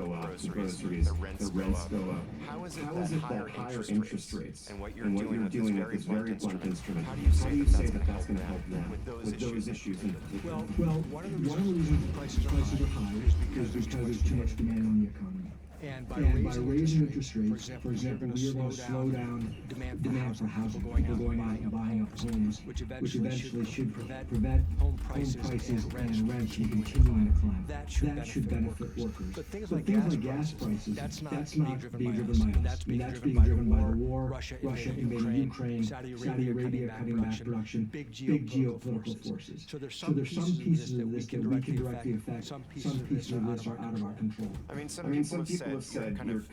groceries, their rents go up? How is it that higher interest rates and what you're doing with this very blunt instrument, how do you say that that's going to help them with those issues in particular? Well, one of the reasons prices are high is because there's too much demand on the economy. And by raising interest rates, for example, we are going to slow down demand for housing, people going out and buying up homes, which eventually should prevent home prices and rents from continuing to climb. That should benefit workers. But things like gas prices, that's not being driven by us. I mean, that's being driven by the war, Russia invading Ukraine, Saudi Arabia cutting back production, big geopolitical forces. So there's some pieces of this that we can directly affect, some pieces of this are out of our control. I mean, some people have said kind of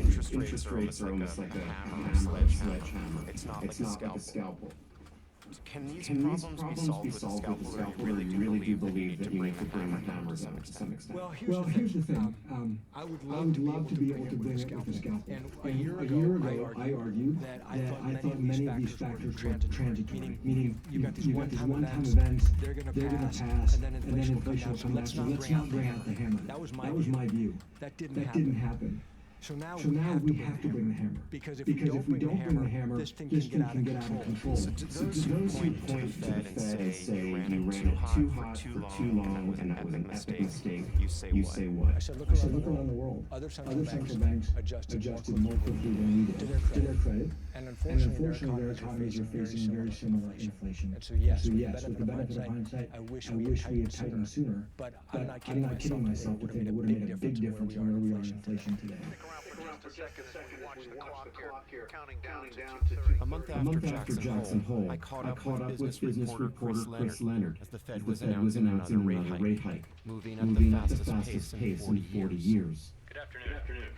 interest rates are almost like a hammer, sledgehammer. It's not like a scalpel. Can these problems be solved with a scalpel, or you really do believe that you need to bring the hammers out to some extent? Well, here's the thing. I would love to be able to bring it with a scalpel. And a year ago, I argued that I thought many of these factors were transitory, meaning you've got these one-time events, they're going to pass, and then inflation will come back. So let's not bring out the hammer. That was my view. That didn't happen. So now we have to bring the hammer. Because if we don't bring the hammer, this thing can get out of control. So to those who point to the Fed and say you ran it too hot for too long and that was an epic mistake, you say what? I said, look around the world. Other central banks adjusted more quickly than we did, to their credit. And unfortunately, their economies are facing very similar inflation. And so yes, with the benefit of hindsight, I wish we had tightened sooner. But I'm not kidding myself to think it would have made a big difference from where we are in inflation today. A month after Jackson Hole, I caught up with business reporter Chris Leonard as the Fed was announcing another rate hike, moving up the fastest pace in 40 years. Good afternoon.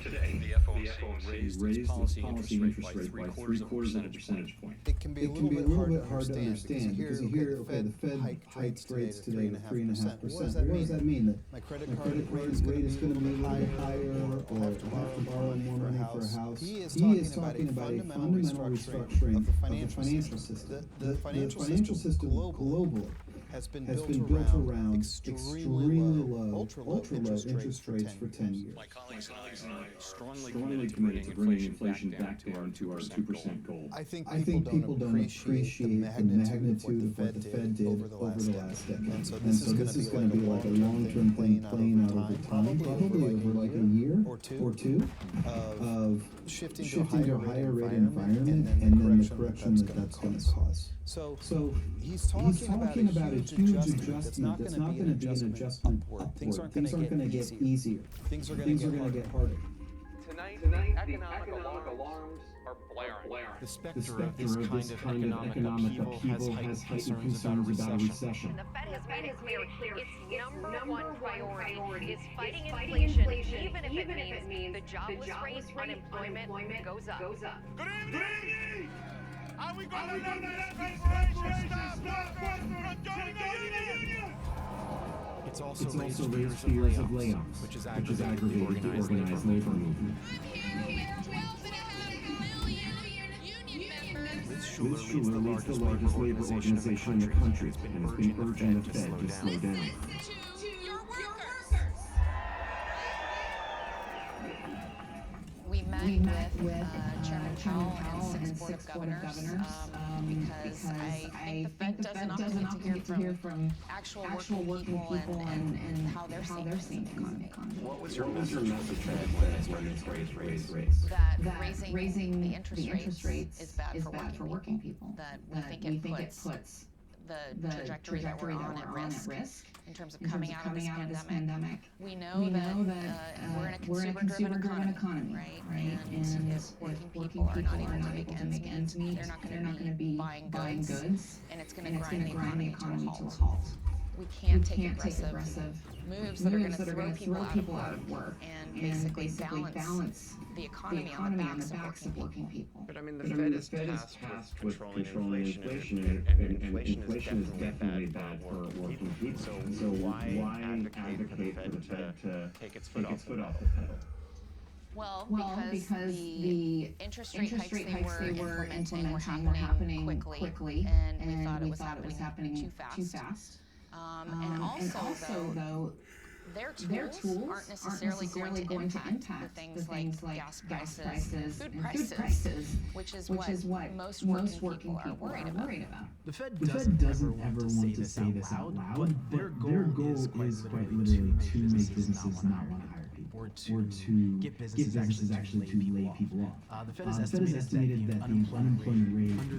Today, the FOMC raised its policy interest rate by 3/4 of a percentage point. It can be a little bit hard to understand because you hear, okay, the Fed hiked rates today to 3.5%. What does that mean? That my credit card rate is going to be a little bit higher, or I have to borrow more money for a house? He is talking about a fundamental restructuring of the financial system. The financial system globally has been built around extremely low, ultra low interest rates for 10 years. My colleagues and I strongly committed to bringing inflation back down to our 2% goal. I think people don't appreciate the magnitude of what the Fed did over the last decade. And so this is going to be like a long-term thing playing out over time, probably over like a year or two of shifting to a higher rate environment and then the correction that's going to cause. So he's talking about a huge adjustment that's not going to be an adjustment upward. Things aren't going to get easier. Things are going to get harder. Tonight, the economic alarms are blaring. The specter of this kind of economic upheaval has heightened concerns about a recession. The Fed has made it clear its number one priority is fighting inflation, even if it means the jobless rate, unemployment goes up. Good evening! Are we going to let this inflation stop? We're joining the union! It's also raised fears of layoffs, which has aggravated the organized labor movement. Liz Schuler leads the largest labor organization in the country and has been urging the Fed to slow down. We met with Chairman Powell and 6 Board of Governors, because I think the Fed doesn't often get to hear from actual working people and how they're seeing the economy. What was your message message when it's raised? That raising the interest rates is bad for working people. That we think it puts the trajectory that we're on at risk in terms of coming out of this pandemic. We know that we're in a consumer-driven economy, right? And if working people are not able to make ends meet, they're not going to be buying goods, and it's going to grind the economy to a halt. We can't take aggressive moves that are going to throw people out of work and basically balance the economy on the backs of working people. But I mean, the Fed is tasked with controlling inflation, and inflation is definitely bad for working people. So why advocate for the Fed to take its foot off the pedal? Well, because the interest rate hikes they were implementing were happening quickly, and we thought it was happening too fast. And also, though, their tools aren't necessarily going to impact the things like gas prices and food prices, which is what most working people are worried about. The Fed doesn't ever want to say this out loud, but their goal is quite literally to make businesses not want to hire people, or to get businesses actually to lay people off. The Fed has estimated that the unemployment rate under